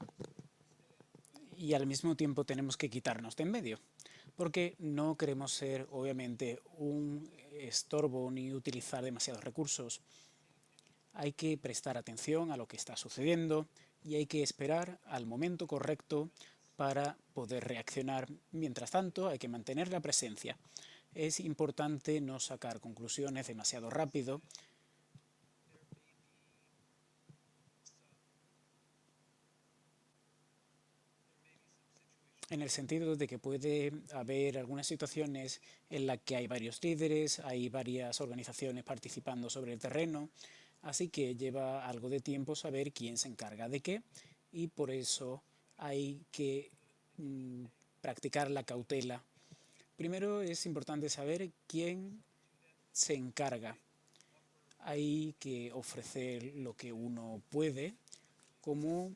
y al mismo tiempo tenemos que quitarnos de en medio, porque no queremos ser obviamente un estorbo ni utilizar demasiados recursos. Hay que prestar atención a lo que está sucediendo y hay que esperar al momento correcto para poder reaccionar. Mientras tanto, hay que mantener la presencia. Es importante no sacar conclusiones demasiado rápido. En el sentido de que puede haber algunas situaciones en las que hay varios líderes, hay varias organizaciones participando sobre el terreno, así que lleva algo de tiempo saber quién se encarga de qué y por eso hay que practicar la cautela. Primero es importante saber quién se encarga. Hay que ofrecer lo que uno puede. Como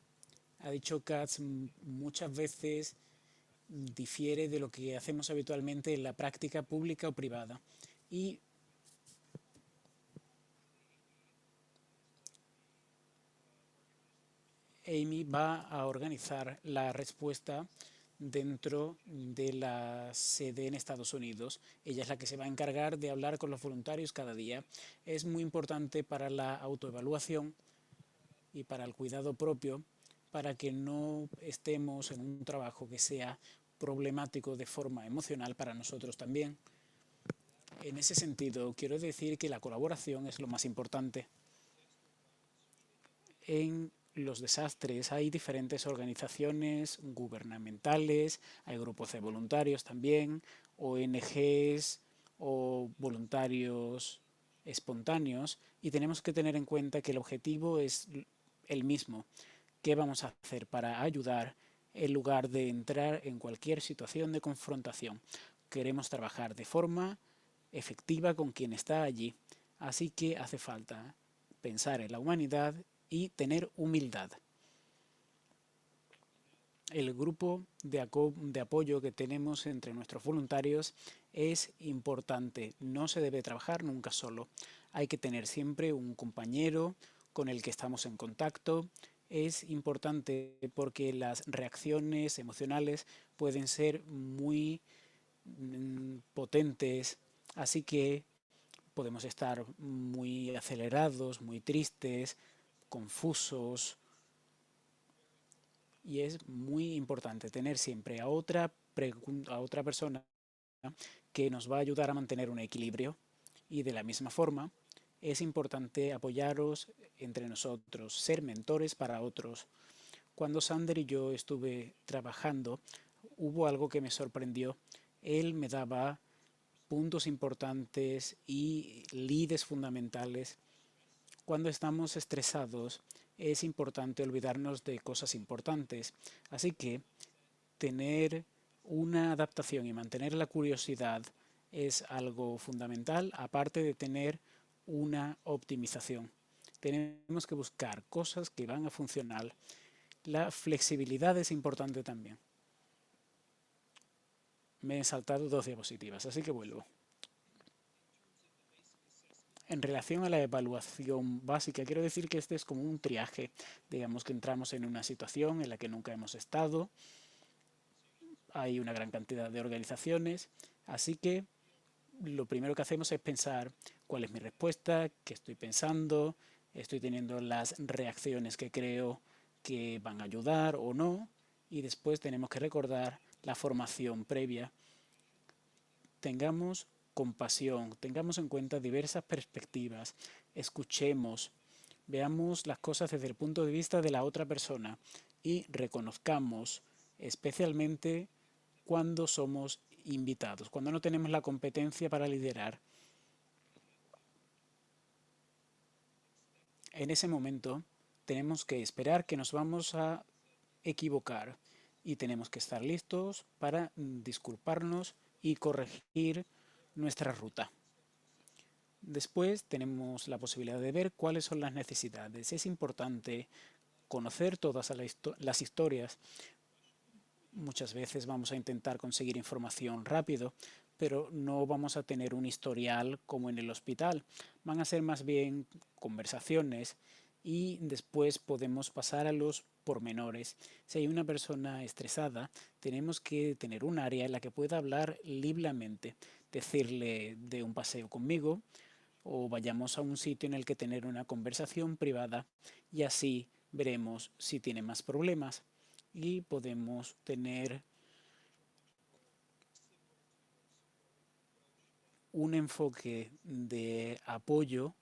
ha dicho Katz, muchas veces difiere de lo que hacemos habitualmente en la práctica pública o privada. Y Amy va a organizar la respuesta dentro de la sede en Estados Unidos. Ella es la que se va a encargar de hablar con los voluntarios cada día. Es muy importante para la autoevaluación y para el cuidado propio, para que no estemos en un trabajo que sea problemático de forma emocional para nosotros también. En ese sentido, quiero decir que la colaboración es lo más importante. En los desastres hay diferentes organizaciones gubernamentales, hay grupos de voluntarios también, ONGs o voluntarios espontáneos, y tenemos que tener en cuenta que el objetivo es el mismo. ¿Qué vamos a hacer para ayudar en lugar de entrar en cualquier situación de confrontación? Queremos trabajar de forma efectiva con quien está allí, así que hace falta pensar en la humanidad y tener humildad. El grupo de apoyo que tenemos entre nuestros voluntarios es importante. No se debe trabajar nunca solo. Hay que tener siempre un compañero con el que estamos en contacto, Es importante porque las reacciones emocionales pueden ser muy potentes, así que podemos estar muy acelerados, muy tristes, confusos, y es muy importante tener siempre a otra persona que nos va a ayudar a mantener un equilibrio, y de la misma forma es importante apoyaros entre nosotros, ser mentores para otros. Cuando Sander y yo estuve trabajando, hubo algo que me sorprendió. Él me daba puntos importantes y leads fundamentales. Cuando estamos estresados es importante olvidarnos de cosas importantes. Así que tener una adaptación y mantener la curiosidad es algo fundamental, aparte de tener una optimización. Tenemos que buscar cosas que van a funcionar. La flexibilidad es importante también. Me he saltado 2 diapositivas, así que vuelvo. En relación a la evaluación básica, quiero decir que este es como un triaje. Digamos que entramos en una situación en la que nunca hemos estado, hay una gran cantidad de organizaciones, así que lo primero que hacemos es pensar cuál es mi respuesta, qué estoy pensando, estoy teniendo las reacciones que creo que van a ayudar o no, y después tenemos que recordar la formación previa. Tengamos compasión, tengamos en cuenta diversas perspectivas, escuchemos, veamos las cosas desde el punto de vista de la otra persona y reconozcamos, especialmente cuando somos invitados, cuando no tenemos la competencia para liderar. En ese momento tenemos que esperar que nos vamos a equivocar y tenemos que estar listos para disculparnos y corregir nuestra ruta. Después tenemos la posibilidad de ver cuáles son las necesidades. Es importante conocer todas las historias. Muchas veces vamos a intentar conseguir información rápido, pero no vamos a tener un historial como en el hospital. Van a ser más bien conversaciones y después podemos pasar a los pormenores. Si hay una persona estresada, tenemos que tener un área en la que pueda hablar libremente, decirle de un paseo conmigo o vayamos a un sitio en el que tener una conversación privada y así veremos si tiene más problemas y podemos tener un enfoque de apoyo.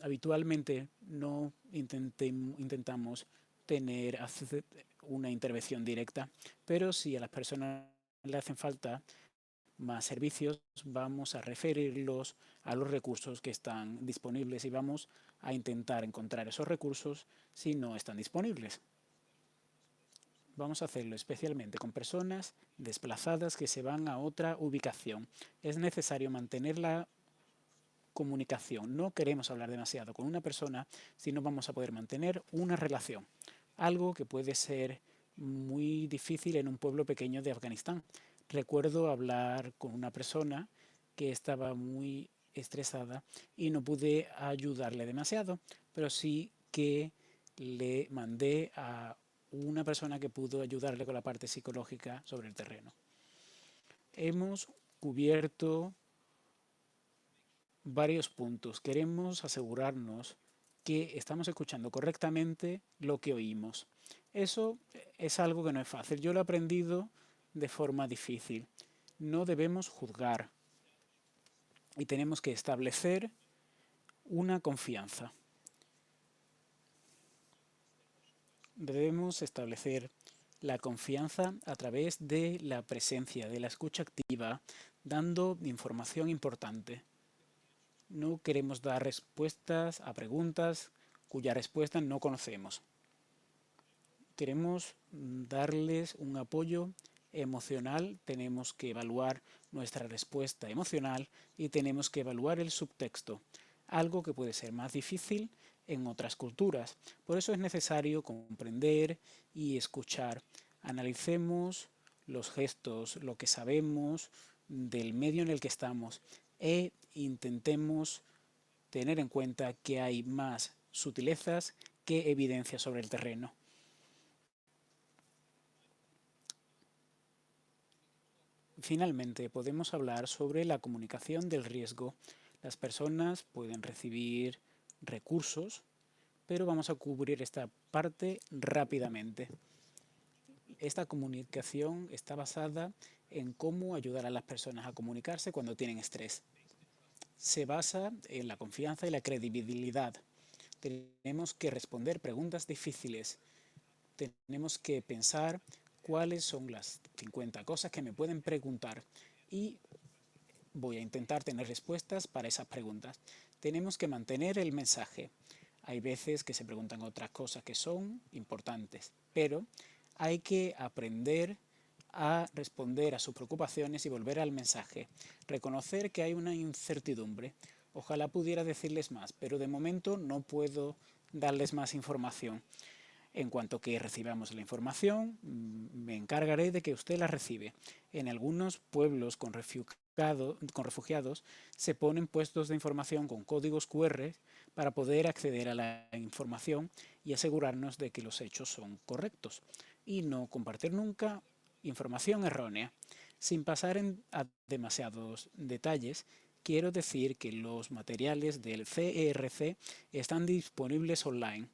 Habitualmente no intentamos tener una intervención directa, pero si a las personas le hacen falta más servicios, vamos a referirlos a los recursos que están disponibles y vamos a intentar encontrar esos recursos si no están disponibles. Vamos a hacerlo especialmente con personas desplazadas que se van a otra ubicación. Es necesario mantener la comunicación. No queremos hablar demasiado con una persona si no vamos a poder mantener una relación. Algo que puede ser muy difícil en un pueblo pequeño de Afganistán. Recuerdo hablar con una persona que estaba muy estresada y no pude ayudarle demasiado, pero sí que le mandé a una persona que pudo ayudarle con la parte psicológica sobre el terreno. Hemos cubierto varios puntos. Queremos asegurarnos que estamos escuchando correctamente lo que oímos. Eso es algo que no es fácil. Yo lo he aprendido de forma difícil. No debemos juzgar y tenemos que establecer una confianza. Debemos establecer la confianza a través de la presencia, de la escucha activa, dando información importante. No queremos dar respuestas a preguntas cuya respuesta no conocemos. Queremos darles un apoyo emocional, tenemos que evaluar nuestra respuesta emocional y tenemos que evaluar el subtexto, algo que puede ser más difícil en otras culturas. Por eso es necesario comprender y escuchar. Analicemos los gestos, lo que sabemos del medio en el que estamos e intentemos tener en cuenta que hay más sutilezas que evidencia sobre el terreno. Finalmente, podemos hablar sobre la comunicación del riesgo. Las personas pueden recibir recursos, pero vamos a cubrir esta parte rápidamente. Esta comunicación está basada en cómo ayudar a las personas a comunicarse cuando tienen estrés. Se basa en la confianza y la credibilidad. Tenemos que responder preguntas difíciles. Tenemos que pensar cuáles son las 50 cosas que me pueden preguntar y voy a intentar tener respuestas para esas preguntas. Tenemos que mantener el mensaje. Hay veces que se preguntan otras cosas que son importantes, pero hay que aprender a responder a sus preocupaciones y volver al mensaje. Reconocer que hay una incertidumbre. Ojalá pudiera decirles más, pero de momento no puedo darles más información. En cuanto que recibamos la información, me encargaré de que usted la recibe. En algunos pueblos con refugiados se ponen puestos de información con códigos QR para poder acceder a la información y asegurarnos de que los hechos son correctos y no compartir nunca información errónea. Sin pasar a demasiados detalles, quiero decir que los materiales del CERC están disponibles online.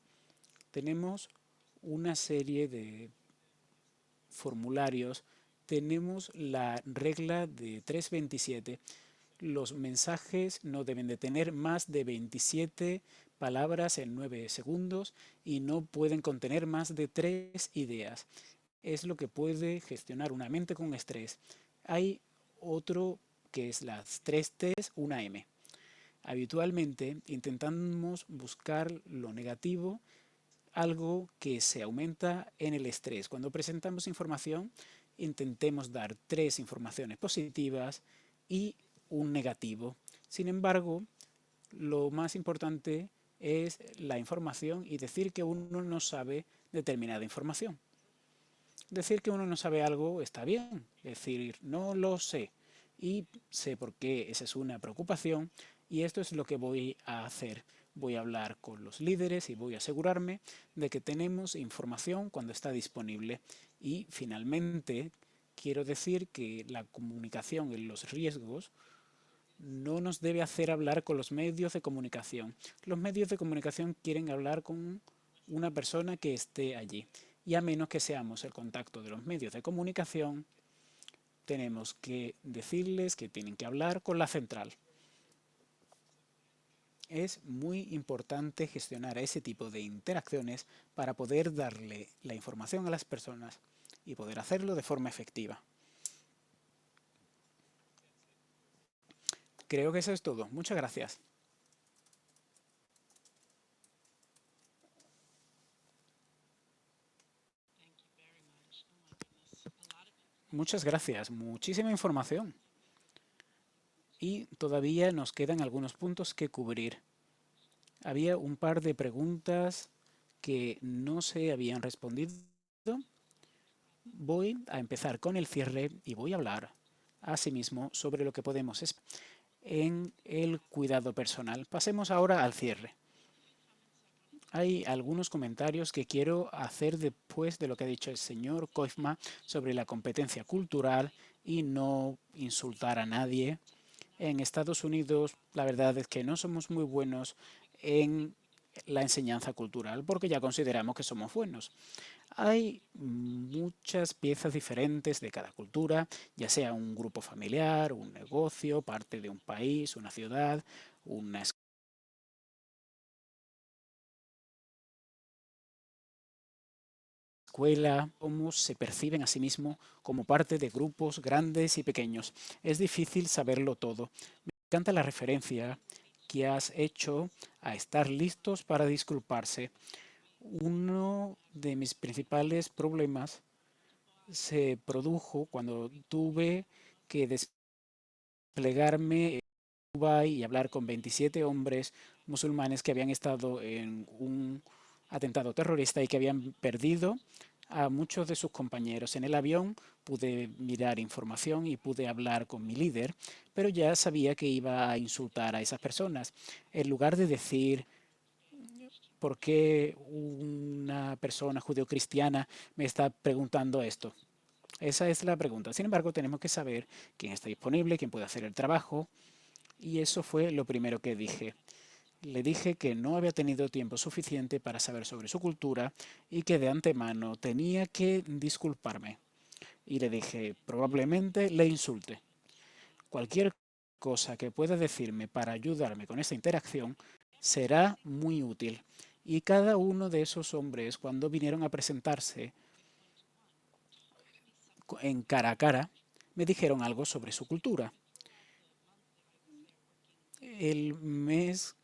Tenemos una serie de formularios. Tenemos la regla de 327. Los mensajes no deben de tener más de 27 palabras en 9 segundos y no pueden contener más de 3 ideas. Es lo que puede gestionar una mente con estrés. Hay otro que es las 3 T's, una M. Habitualmente intentamos buscar lo negativo, algo que se aumenta en el estrés. Cuando presentamos información, intentemos dar 3 informaciones positivas y un negativo. Sin embargo, lo más importante es la información y decir que uno no sabe determinada información. Decir que uno no sabe algo está bien, decir no lo sé y sé por qué esa es una preocupación y esto es lo que voy a hacer. Voy a hablar con los líderes y voy a asegurarme de que tenemos información cuando está disponible. Y finalmente, quiero decir que la comunicación en los riesgos no nos debe hacer hablar con los medios de comunicación. Los medios de comunicación quieren hablar con una persona que esté allí. Y a menos que seamos el contacto de los medios de comunicación, tenemos que decirles que tienen que hablar con la central. Es muy importante gestionar ese tipo de interacciones para poder darle la información a las personas y poder hacerlo de forma efectiva. Creo que eso es todo. Muchas gracias. Muchas gracias. Muchísima información. Y todavía nos quedan algunos puntos que cubrir. Había un par de preguntas que no se habían respondido. Voy a empezar con el cierre y voy a hablar asimismo sobre lo que podemos esperar en el cuidado personal. Pasemos ahora al cierre. Hay algunos comentarios que quiero hacer después de lo que ha dicho el señor Koifma sobre la competencia cultural y no insultar a nadie. En Estados Unidos, la verdad es que no somos muy buenos en la enseñanza cultural porque ya consideramos que somos buenos. Hay muchas piezas diferentes de cada cultura, ya sea un grupo familiar, un negocio, parte de un país, una ciudad, una escuela, cómo se perciben a sí mismos como parte de grupos grandes y pequeños. Es difícil saberlo todo. Me encanta la referencia que has hecho a estar listos para disculparse. Uno de mis principales problemas se produjo cuando tuve que desplegarme en Dubái y hablar con 27 hombres musulmanes que habían estado en un atentado terrorista y que habían perdido a muchos de sus compañeros. En el avión pude mirar información y pude hablar con mi líder, pero ya sabía que iba a insultar a esas personas. En lugar de decir ¿por qué una persona judeocristiana me está preguntando esto? Esa es la pregunta. Sin embargo, tenemos que saber quién está disponible, quién puede hacer el trabajo, y eso fue lo primero que dije. Le dije que no había tenido tiempo suficiente para saber sobre su cultura y que de antemano tenía que disculparme. Y le dije, probablemente le insulte. Cualquier cosa que pueda decirme para ayudarme con esta interacción será muy útil. Y cada uno de esos hombres, cuando vinieron a presentarse en cara a cara, me dijeron algo sobre su cultura. El mes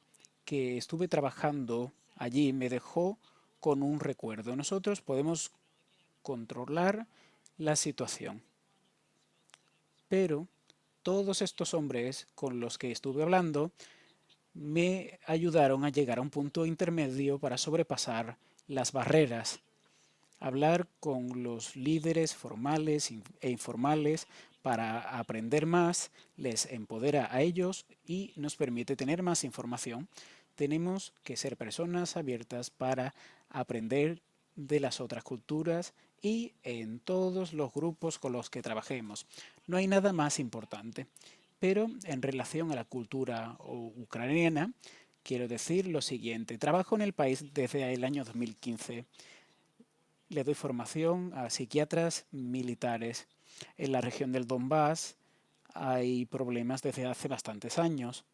que estuve trabajando allí me dejó con un recuerdo. Nosotros podemos controlar la situación, pero todos estos hombres con los que estuve hablando me ayudaron a llegar a un punto intermedio para sobrepasar las barreras. Hablar con los líderes formales e informales para aprender más les empodera a ellos y nos permite tener más información. Tenemos que ser personas abiertas para aprender de las otras culturas y en todos los grupos con los que trabajemos. No hay nada más importante. Pero en relación a la cultura ucraniana, quiero decir lo siguiente. Trabajo en el país desde el año 2015. Le doy formación a psiquiatras militares. En la región del Donbass hay problemas desde hace bastantes años,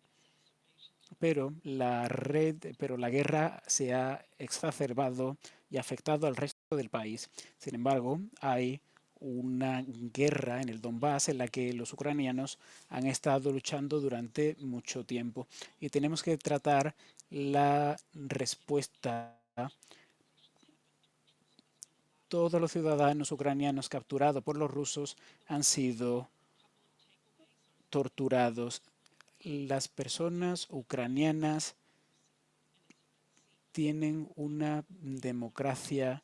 pero la guerra se ha exacerbado y afectado al resto del país. Sin embargo, hay una guerra en el Donbass en la que los ucranianos han estado luchando durante mucho tiempo y tenemos que tratar la respuesta. Todos los ciudadanos ucranianos capturados por los rusos han sido torturados. Las personas ucranianas tienen una democracia,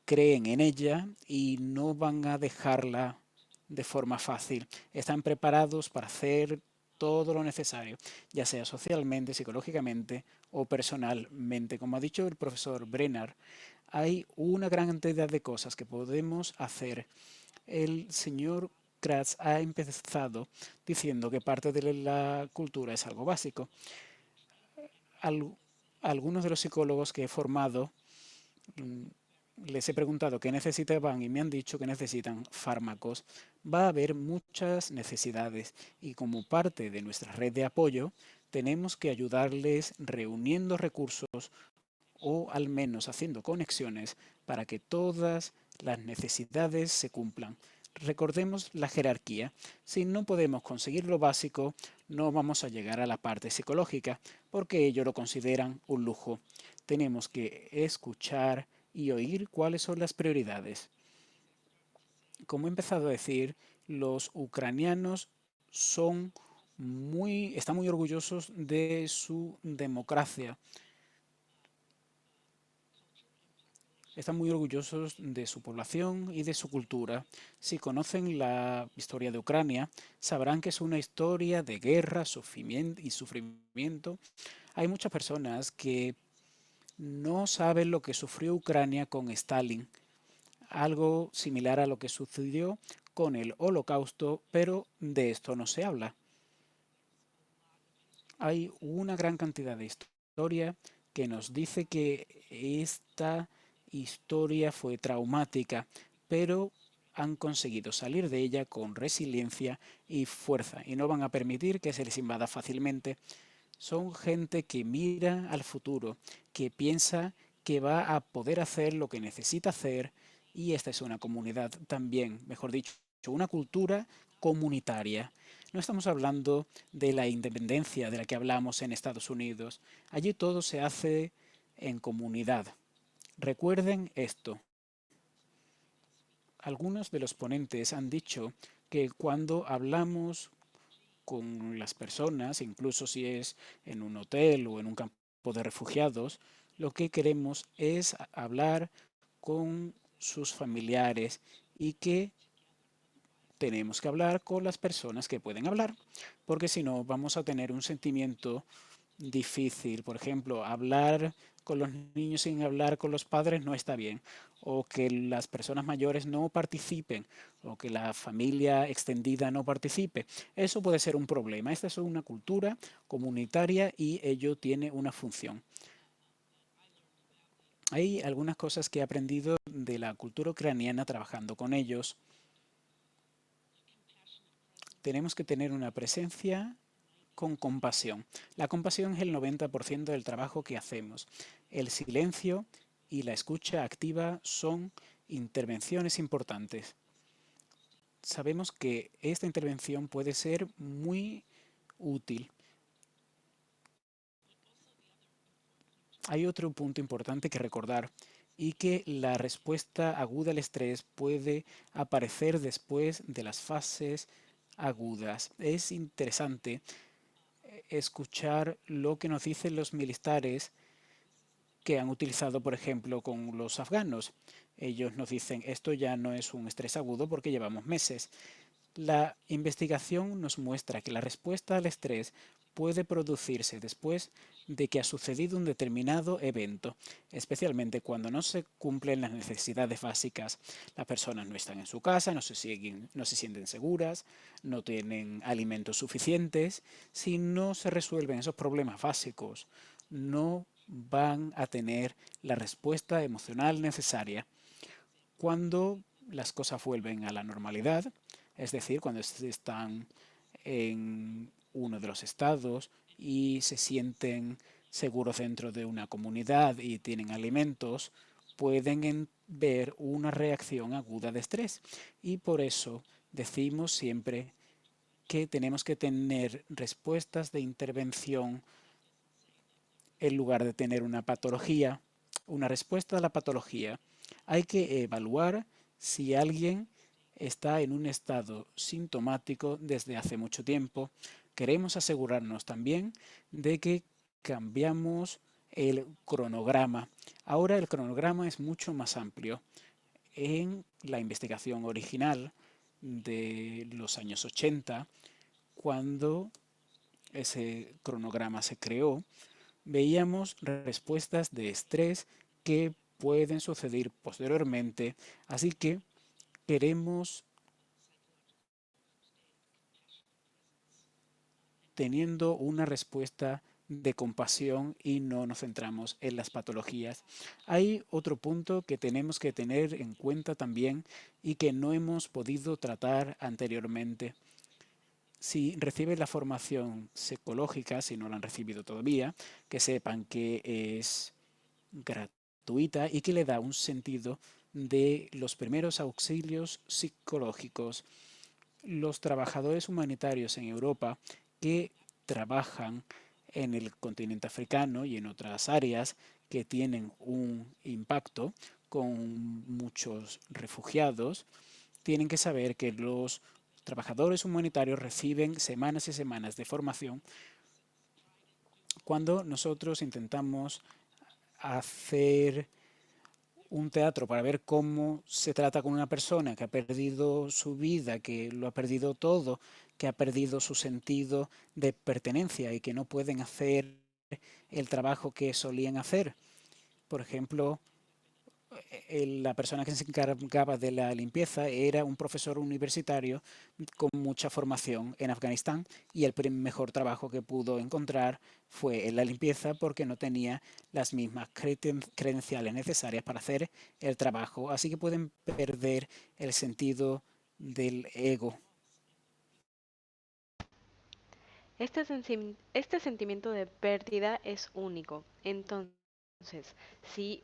creen en ella y no van a dejarla de forma fácil. Están preparados para hacer todo lo necesario, ya sea socialmente, psicológicamente o personalmente. Como ha dicho el profesor Brenner, hay una gran cantidad de cosas que podemos hacer. El señor Kratz ha empezado diciendo que parte de la cultura es algo básico. Al, algunos de los psicólogos que he formado les he preguntado qué necesitaban y me han dicho que necesitan fármacos. Va a haber muchas necesidades y como parte de nuestra red de apoyo tenemos que ayudarles reuniendo recursos o al menos haciendo conexiones para que todas las necesidades se cumplan. Recordemos la jerarquía. Si no podemos conseguir lo básico, no vamos a llegar a la parte psicológica, porque ellos lo consideran un lujo. Tenemos que escuchar y oír cuáles son las prioridades. Como he empezado a decir, los ucranianos están muy orgullosos de su democracia. Están muy orgullosos de su población y de su cultura. Si conocen la historia de Ucrania, sabrán que es una historia de guerra, sufrimiento y sufrimiento. Hay muchas personas que no saben lo que sufrió Ucrania con Stalin, algo similar a lo que sucedió con el Holocausto, pero de esto no se habla. Hay una gran cantidad de historia que nos dice que esta historia fue traumática, pero han conseguido salir de ella con resiliencia y fuerza y no van a permitir que se les invada fácilmente. Son gente que mira al futuro, que piensa que va a poder hacer lo que necesita hacer y esta es una comunidad también, mejor dicho, una cultura comunitaria. No estamos hablando de la independencia de la que hablamos en Estados Unidos. Allí todo se hace en comunidad. Recuerden esto. Algunos de los ponentes han dicho que cuando hablamos con las personas, incluso si es en un hotel o en un campo de refugiados, lo que queremos es hablar con sus familiares y que tenemos que hablar con las personas que pueden hablar, porque si no vamos a tener un sentimiento difícil. Por ejemplo, hablar con los niños sin hablar con los padres no está bien, o que las personas mayores no participen, o que la familia extendida no participe. Eso puede ser un problema. Esta es una cultura comunitaria y ello tiene una función. Hay algunas cosas que he aprendido de la cultura ucraniana trabajando con ellos. Tenemos que tener una presencia con compasión. La compasión es el 90% del trabajo que hacemos. El silencio y la escucha activa son intervenciones importantes. Sabemos que esta intervención puede ser muy útil. Hay otro punto importante que recordar y que la respuesta aguda al estrés puede aparecer después de las fases agudas. Es interesante escuchar lo que nos dicen los militares que han utilizado, por ejemplo, con los afganos. Ellos nos dicen, esto ya no es un estrés agudo porque llevamos meses. La investigación nos muestra que la respuesta al estrés puede producirse después de que ha sucedido un determinado evento, especialmente cuando no se cumplen las necesidades básicas. Las personas no están en su casa, no se sienten seguras, no tienen alimentos suficientes. Si no se resuelven esos problemas básicos, no van a tener la respuesta emocional necesaria. Cuando las cosas vuelven a la normalidad, es decir, cuando están en uno de los estados y se sienten seguros dentro de una comunidad y tienen alimentos, pueden ver una reacción aguda de estrés. Y por eso decimos siempre que tenemos que tener respuestas de intervención en lugar de tener una patología, una respuesta a la patología. Hay que evaluar si alguien está en un estado sintomático desde hace mucho tiempo. Queremos asegurarnos también de que cambiamos el cronograma. Ahora el cronograma es mucho más amplio. En la investigación original de los años 80, cuando ese cronograma se creó, veíamos respuestas de estrés que pueden suceder posteriormente, así que queremos, teniendo una respuesta de compasión y no nos centramos en las patologías. Hay otro punto que tenemos que tener en cuenta también y que no hemos podido tratar anteriormente. Si reciben la formación psicológica, si no la han recibido todavía, que sepan que es gratuita y que le da un sentido de los primeros auxilios psicológicos. Los trabajadores humanitarios en Europa que trabajan en el continente africano y en otras áreas que tienen un impacto con muchos refugiados, tienen que saber que los trabajadores humanitarios reciben semanas y semanas de formación cuando nosotros intentamos hacer un teatro para ver cómo se trata con una persona que ha perdido su vida, que lo ha perdido todo, que ha perdido su sentido de pertenencia y que no pueden hacer el trabajo que solían hacer. Por ejemplo, la persona que se encargaba de la limpieza era un profesor universitario con mucha formación en Afganistán y el mejor trabajo que pudo encontrar fue en la limpieza porque no tenía las mismas credenciales necesarias para hacer el trabajo, así que pueden perder el sentido del ego. Este sentimiento de pérdida es único. Entonces, si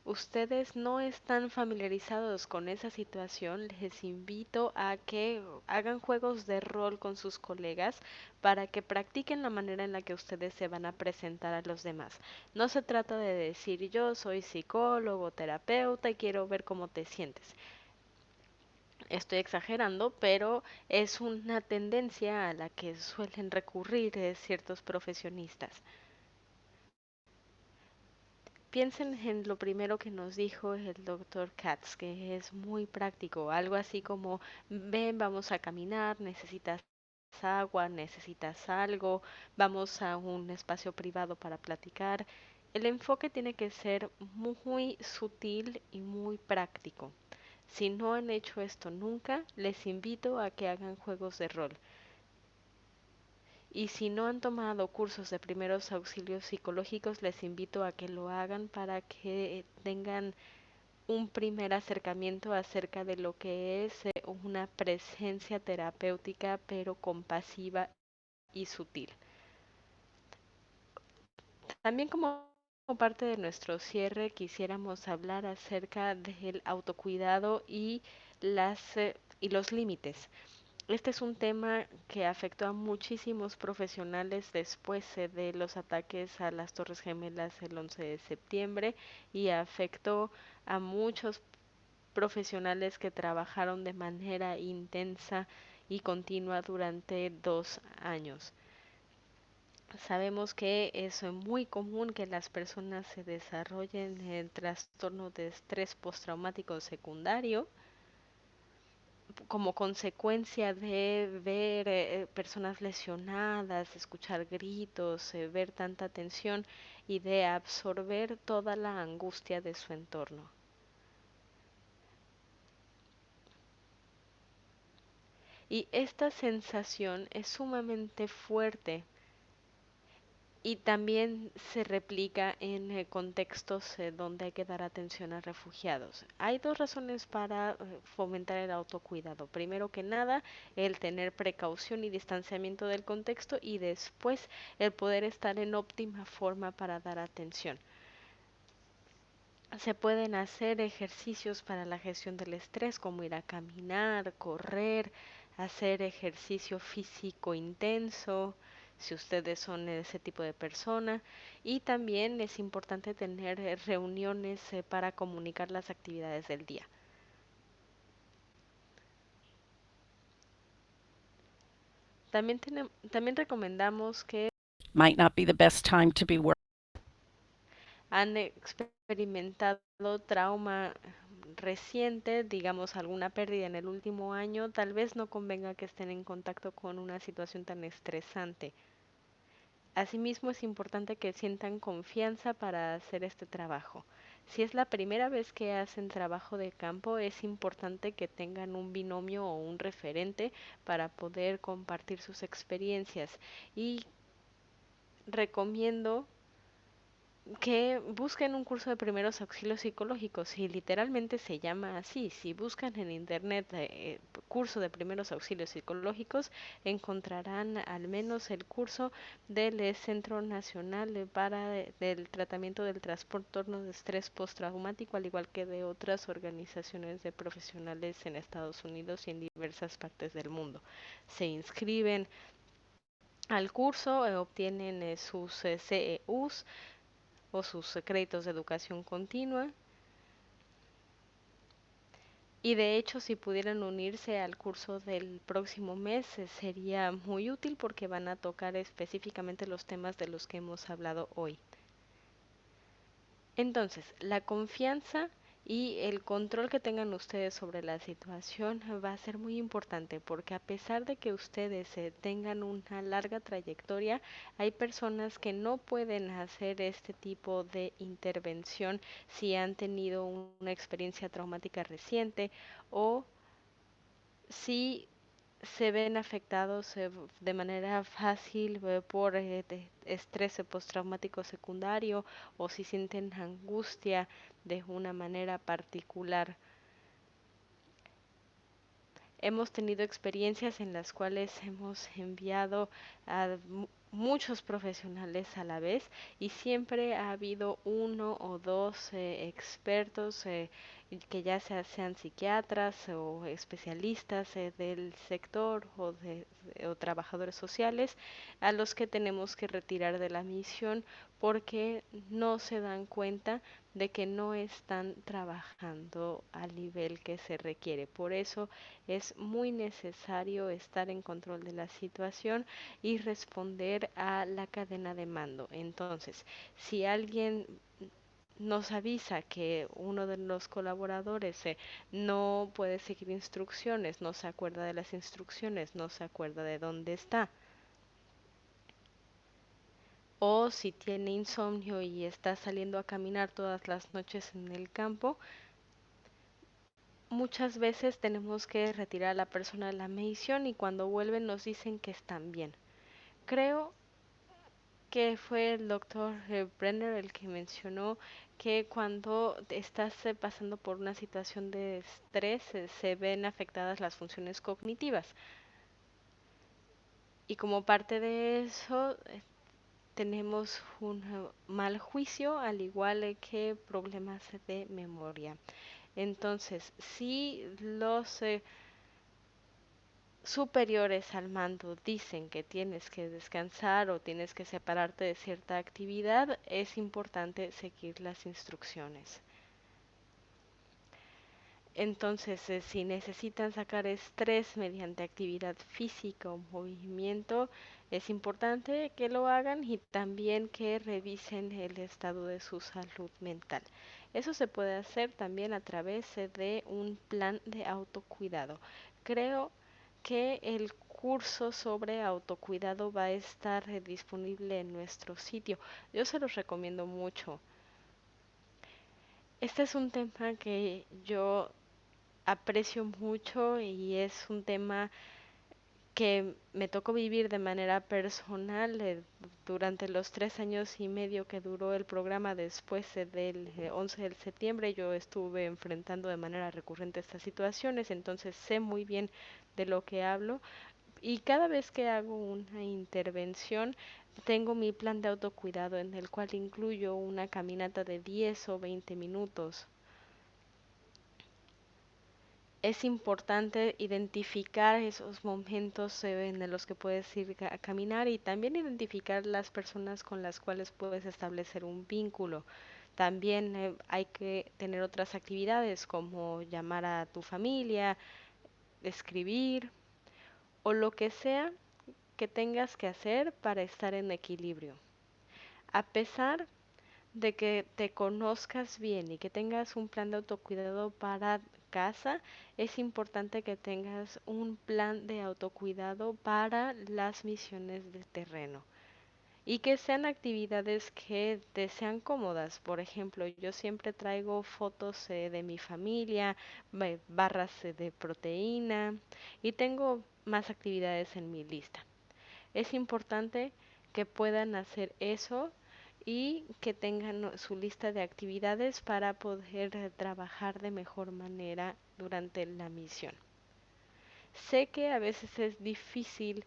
ustedes no están familiarizados con esa situación, les invito a que hagan juegos de rol con sus colegas para que practiquen la manera en la que ustedes se van a presentar a los demás. No se trata de decir yo soy psicólogo, terapeuta y quiero ver cómo te sientes. Estoy exagerando, pero es una tendencia a la que suelen recurrir ciertos profesionistas. Piensen en lo primero que nos dijo el doctor Katz, que es muy práctico, algo así como, ven, vamos a caminar, necesitas agua, necesitas algo, vamos a un espacio privado para platicar. El enfoque tiene que ser muy sutil y muy práctico. Si no han hecho esto nunca, les invito a que hagan juegos de rol. Y si no han tomado cursos de primeros auxilios psicológicos, les invito a que lo hagan para que tengan un primer acercamiento acerca de lo que es una presencia terapéutica, pero compasiva y sutil. También como parte de nuestro cierre quisiéramos hablar acerca del autocuidado y los límites. Este es un tema que afectó a muchísimos profesionales después de los ataques a las Torres Gemelas el 11 de septiembre y afectó a muchos profesionales que trabajaron de manera intensa y continua durante 2 años. Sabemos que es muy común que las personas se desarrollen el trastorno de estrés postraumático secundario como consecuencia de ver personas lesionadas, escuchar gritos, ver tanta tensión y de absorber toda la angustia de su entorno. Y esta sensación es sumamente fuerte y también se replica en contextos donde hay que dar atención a refugiados. Hay dos razones para fomentar el autocuidado. Primero que nada, el tener precaución y distanciamiento del contexto y después el poder estar en óptima forma para dar atención. Se pueden hacer ejercicios para la gestión del estrés, como ir a caminar, correr, hacer ejercicio físico intenso, si ustedes son ese tipo de persona. Y también es importante tener reuniones para comunicar las actividades del día. También recomendamos que might not be the best time to be working. han experimentado trauma reciente, digamos alguna pérdida en el último año, tal vez no convenga que estén en contacto con una situación tan estresante. Asimismo, es importante que sientan confianza para hacer este trabajo. Si es la primera vez que hacen trabajo de campo, es importante que tengan un binomio o un referente para poder compartir sus experiencias. Y recomiendo que busquen un curso de primeros auxilios psicológicos y literalmente se llama así. Si buscan en internet curso de primeros auxilios psicológicos, encontrarán al menos el curso del Centro Nacional del Tratamiento del Trastorno de Estrés Postraumático, al igual que de otras organizaciones de profesionales en Estados Unidos y en diversas partes del mundo. Se inscriben al curso, obtienen sus CEUs o sus créditos de educación continua. Y de hecho, si pudieran unirse al curso del próximo mes, sería muy útil porque van a tocar específicamente los temas de los que hemos hablado hoy. Entonces, la confianza y el control que tengan ustedes sobre la situación va a ser muy importante porque a pesar de que ustedes tengan una larga trayectoria, hay personas que no pueden hacer este tipo de intervención si han tenido una experiencia traumática reciente o si se ven afectados de manera fácil por estrés postraumático secundario o si sienten angustia de una manera particular. Hemos tenido experiencias en las cuales hemos enviado a muchos profesionales a la vez y siempre ha habido uno o dos expertos que ya sean psiquiatras o especialistas del sector o trabajadores sociales a los que tenemos que retirar de la misión porque no se dan cuenta de que no están trabajando al nivel que se requiere. Por eso es muy necesario estar en control de la situación y responder a la cadena de mando. Entonces, si alguien nos avisa que uno de los colaboradores no puede seguir instrucciones, no se acuerda de las instrucciones, no se acuerda de dónde está, o si tiene insomnio y está saliendo a caminar todas las noches en el campo, muchas veces tenemos que retirar a la persona de la medición y cuando vuelven nos dicen que están bien. Creo que fue el doctor Brenner el que mencionó que cuando estás pasando por una situación de estrés se ven afectadas las funciones cognitivas y como parte de eso tenemos un mal juicio al igual que problemas de memoria. Entonces, si los superiores al mando dicen que tienes que descansar o tienes que separarte de cierta actividad, es importante seguir las instrucciones. Entonces, si necesitan sacar estrés mediante actividad física o movimiento, es importante que lo hagan y también que revisen el estado de su salud mental. Eso se puede hacer también a través de un plan de autocuidado. Creo que el curso sobre autocuidado va a estar disponible en nuestro sitio. Yo se los recomiendo mucho. Este es un tema que yo aprecio mucho y es un tema que me tocó vivir de manera personal durante los 3 años y medio que duró el programa después del 11 de septiembre. Yo estuve enfrentando de manera recurrente estas situaciones, entonces sé muy bien de lo que hablo y cada vez que hago una intervención tengo mi plan de autocuidado en el cual incluyo una caminata de 10 o 20 minutos. Es importante identificar esos momentos en los que puedes ir a caminar y también identificar las personas con las cuales puedes establecer un vínculo. También hay que tener otras actividades como llamar a tu familia, escribir o lo que sea que tengas que hacer para estar en equilibrio. A pesar de que te conozcas bien y que tengas un plan de autocuidado para casa, es importante que tengas un plan de autocuidado para las misiones de terreno y que sean actividades que te sean cómodas. Por ejemplo, yo siempre traigo fotos de mi familia, barras de proteína y tengo más actividades en mi lista. Es importante que puedan hacer eso y que tengan su lista de actividades para poder trabajar de mejor manera durante la misión. Sé que a veces es difícil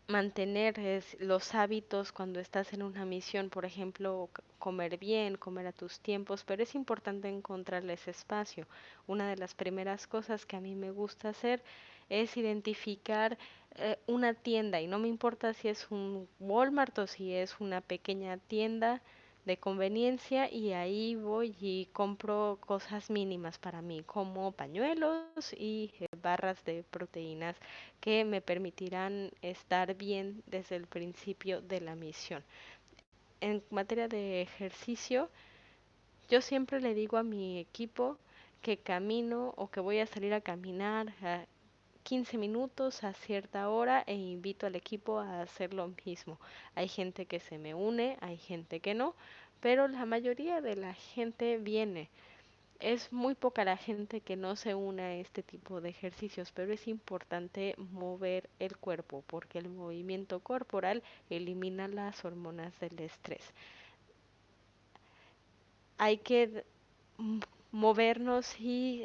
mantener los hábitos cuando estás en una misión, por ejemplo, comer bien, comer a tus tiempos, pero es importante encontrarles espacio. Una de las primeras cosas que a mí me gusta hacer es identificar una tienda y no me importa si es un Walmart o si es una pequeña tienda de conveniencia y ahí voy y compro cosas mínimas para mí, como pañuelos y barras de proteínas que me permitirán estar bien desde el principio de la misión. En materia de ejercicio, yo siempre le digo a mi equipo que camino o que voy a salir a caminar a 15 minutos a cierta hora e invito al equipo a hacer lo mismo. Hay gente que se me une, hay gente que no, pero la mayoría de la gente viene. Es muy poca la gente que no se une a este tipo de ejercicios, pero es importante mover el cuerpo porque el movimiento corporal elimina las hormonas del estrés. Hay que movernos y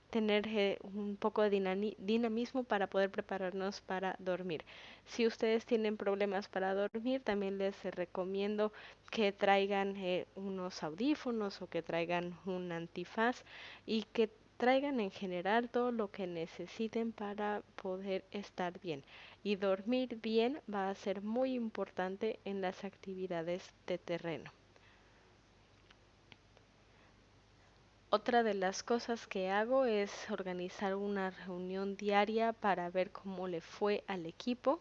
tener un poco de dinamismo para poder prepararnos para dormir. Si ustedes tienen problemas para dormir, también les recomiendo que traigan unos audífonos o que traigan un antifaz y que traigan en general todo lo que necesiten para poder estar bien. Y dormir bien va a ser muy importante en las actividades de terreno. Otra de las cosas que hago es organizar una reunión diaria para ver cómo le fue al equipo.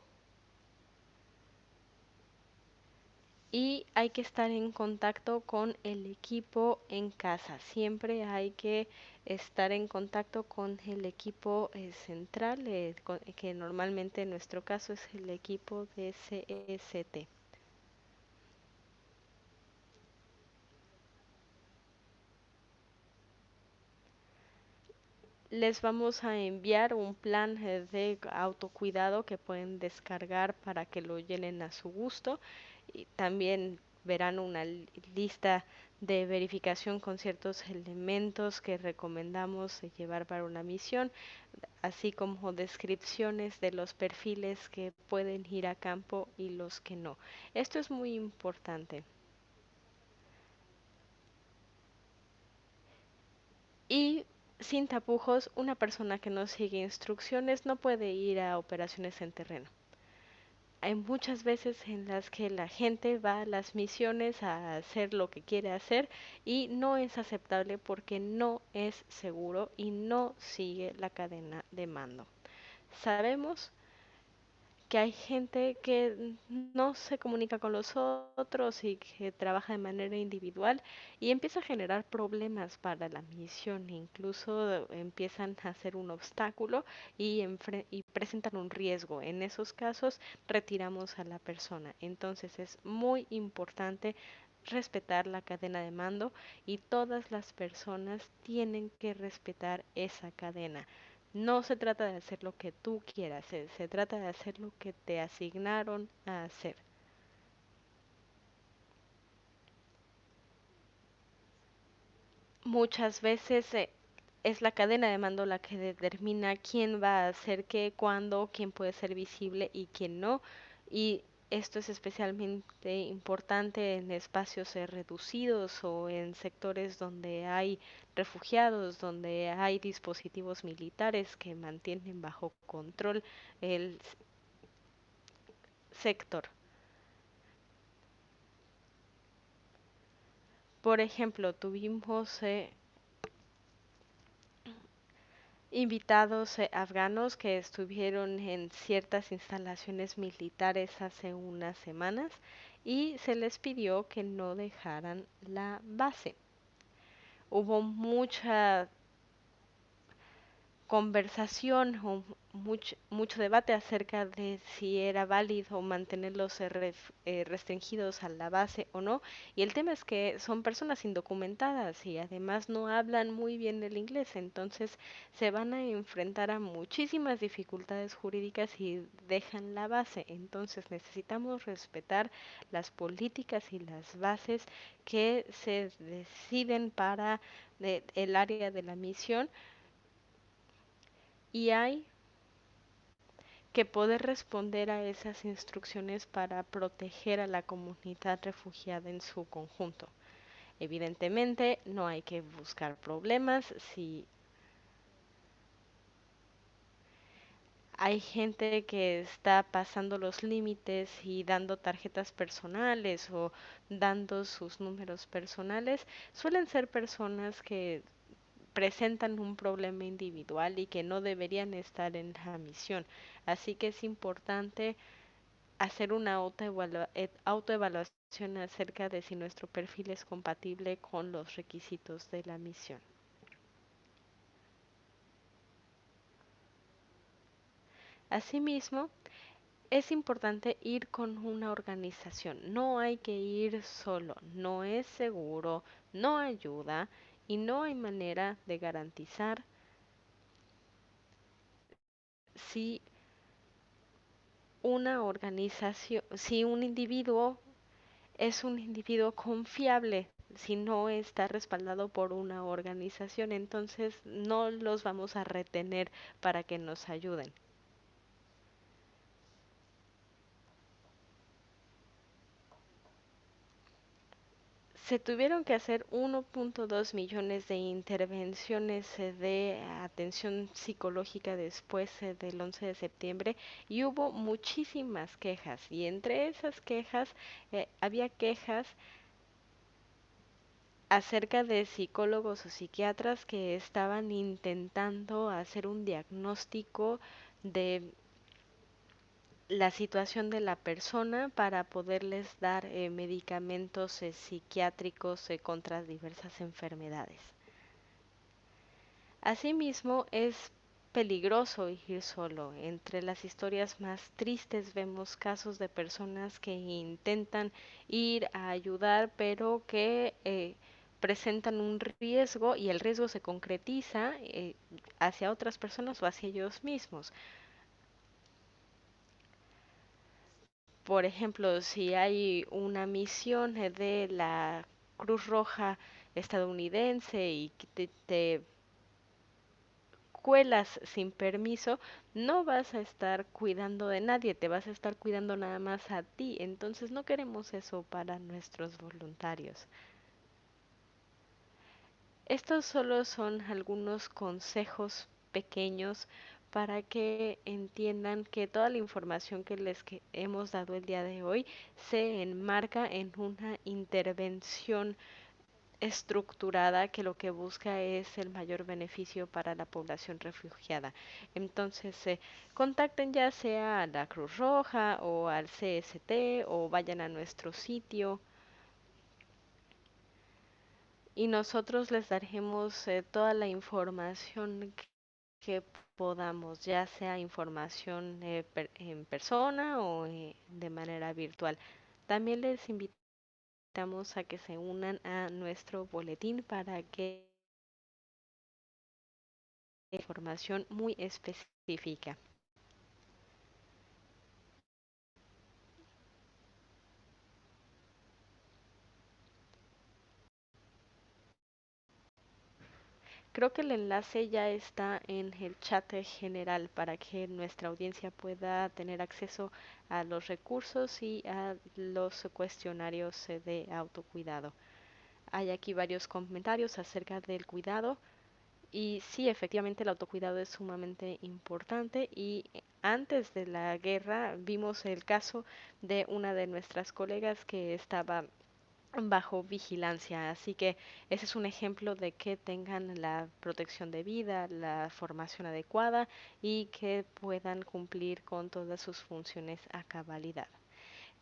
Y hay que estar en contacto con el equipo en casa. Siempre hay que estar en contacto con el equipo central, que normalmente en nuestro caso es el equipo de CST. Les vamos a enviar un plan de autocuidado que pueden descargar para que lo llenen a su gusto. Y también verán una lista de verificación con ciertos elementos que recomendamos llevar para una misión, así como descripciones de los perfiles que pueden ir a campo y los que no. Esto es muy importante. Y sin tapujos, una persona que no sigue instrucciones no puede ir a operaciones en terreno. Hay muchas veces en las que la gente va a las misiones a hacer lo que quiere hacer y no es aceptable porque no es seguro y no sigue la cadena de mando. Sabemos que hay gente que no se comunica con los otros y que trabaja de manera individual y empieza a generar problemas para la misión, incluso empiezan a ser un obstáculo y presentan un riesgo. En esos casos retiramos a la persona. Entonces es muy importante respetar la cadena de mando y todas las personas tienen que respetar esa cadena. No se trata de hacer lo que tú quieras, se trata de hacer lo que te asignaron a hacer. Muchas veces es la cadena de mando la que determina quién va a hacer qué, cuándo, quién puede ser visible y quién no. Y esto es especialmente importante en espacios reducidos o en sectores donde hay refugiados, donde hay dispositivos militares que mantienen bajo control el sector. Por ejemplo, tuvimos invitados afganos que estuvieron en ciertas instalaciones militares hace unas semanas y se les pidió que no dejaran la base. Hubo mucha conversación o mucho debate acerca de si era válido mantenerlos restringidos a la base o no. Y el tema es que son personas indocumentadas y además no hablan muy bien el inglés, entonces se van a enfrentar a muchísimas dificultades jurídicas si dejan la base. Entonces necesitamos respetar las políticas y las bases que se deciden para el área de la misión y hay que poder responder a esas instrucciones para proteger a la comunidad refugiada en su conjunto. Evidentemente, no hay que buscar problemas. Si hay gente que está pasando los límites y dando tarjetas personales o dando sus números personales, suelen ser personas que presentan un problema individual y que no deberían estar en la misión. Así que es importante hacer una autoevaluación acerca de si nuestro perfil es compatible con los requisitos de la misión. Asimismo, es importante ir con una organización. No hay que ir solo. No es seguro, no ayuda y no hay manera de garantizar si una organización, si un individuo es un individuo confiable si no está respaldado por una organización, entonces no los vamos a retener para que nos ayuden. Se tuvieron que hacer 1.2 millones de intervenciones de atención psicológica después del 11 de septiembre y hubo muchísimas quejas y entre esas quejas había quejas acerca de psicólogos o psiquiatras que estaban intentando hacer un diagnóstico de la situación de la persona para poderles dar medicamentos psiquiátricos contra diversas enfermedades. Asimismo, es peligroso ir solo. Entre las historias más tristes vemos casos de personas que intentan ir a ayudar, pero que presentan un riesgo y el riesgo se concretiza hacia otras personas o hacia ellos mismos. Por ejemplo, si hay una misión de la Cruz Roja estadounidense y que te cuelas sin permiso, no vas a estar cuidando de nadie, te vas a estar cuidando nada más a ti. Entonces no queremos eso para nuestros voluntarios. Estos solo son algunos consejos pequeños para que entiendan que toda la información que hemos dado el día de hoy se enmarca en una intervención estructurada que lo que busca es el mayor beneficio para la población refugiada. Entonces, contacten ya sea a la Cruz Roja o al CST o vayan a nuestro sitio y nosotros les daremos toda la información que podamos, ya sea información en persona o de manera virtual. También les invitamos a que se unan a nuestro boletín para que información muy específica. Creo que el enlace ya está en el chat general para que nuestra audiencia pueda tener acceso a los recursos y a los cuestionarios de autocuidado. Hay aquí varios comentarios acerca del cuidado y sí, efectivamente el autocuidado es sumamente importante y antes de la guerra vimos el caso de una de nuestras colegas que estaba bajo vigilancia. Así que ese es un ejemplo de que tengan la protección de vida, la formación adecuada y que puedan cumplir con todas sus funciones a cabalidad.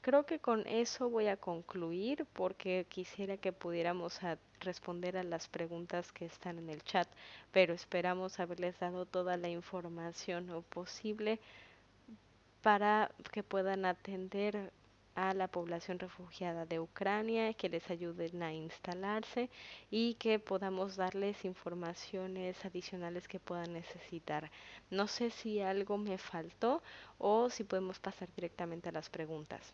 Creo que con eso voy a concluir porque quisiera que pudiéramos responder a las preguntas que están en el chat, pero esperamos haberles dado toda la información posible para que puedan atender a la población refugiada de Ucrania, que les ayuden a instalarse y que podamos darles informaciones adicionales que puedan necesitar. No sé si algo me faltó o si podemos pasar directamente a las preguntas.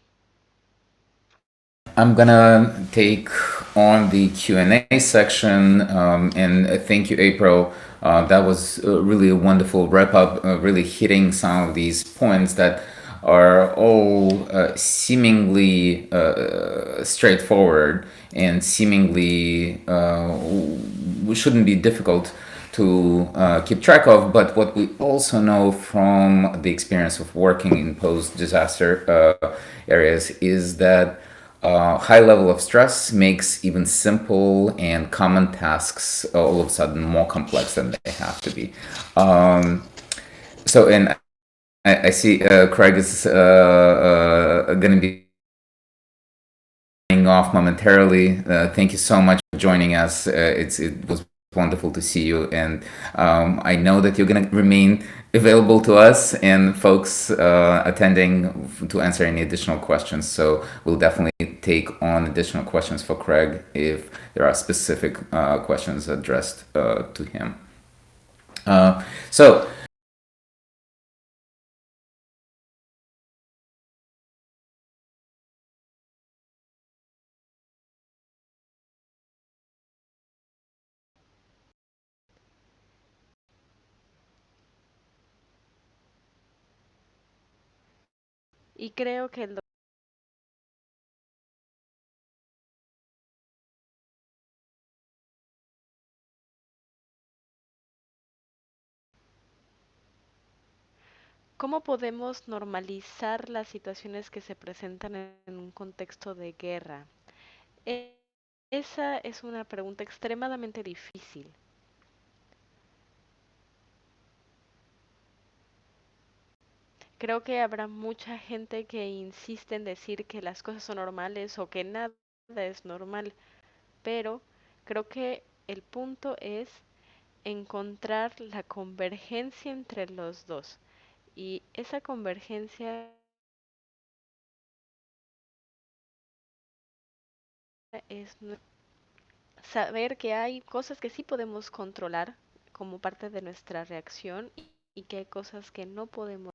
I'm gonna take on the Q&A section, and thank you, April. That was really a wonderful wrap up, really hitting some of these points that are all seemingly straightforward and seemingly shouldn't be difficult to keep track of. But what we also know from the experience of working in post-disaster areas is that high level of stress makes even simple and common tasks all of a sudden more complex than they have to be. And I see Craig is going to be off momentarily. Thank you so much for joining us. It was wonderful to see you, and I know that you're going to remain available to us and folks attending to answer any additional questions. So we'll definitely take on additional questions for Craig if there are specific questions addressed to him. So Y creo que ¿cómo podemos normalizar las situaciones que se presentan en un contexto de guerra? E- Esa es una pregunta extremadamente difícil. Creo que habrá mucha gente que insiste en decir que las cosas son normales o que nada es normal, pero creo que el punto es encontrar la convergencia entre los dos. Y esa convergencia es saber que hay cosas que sí podemos controlar como parte de nuestra reacción y que hay cosas que no podemos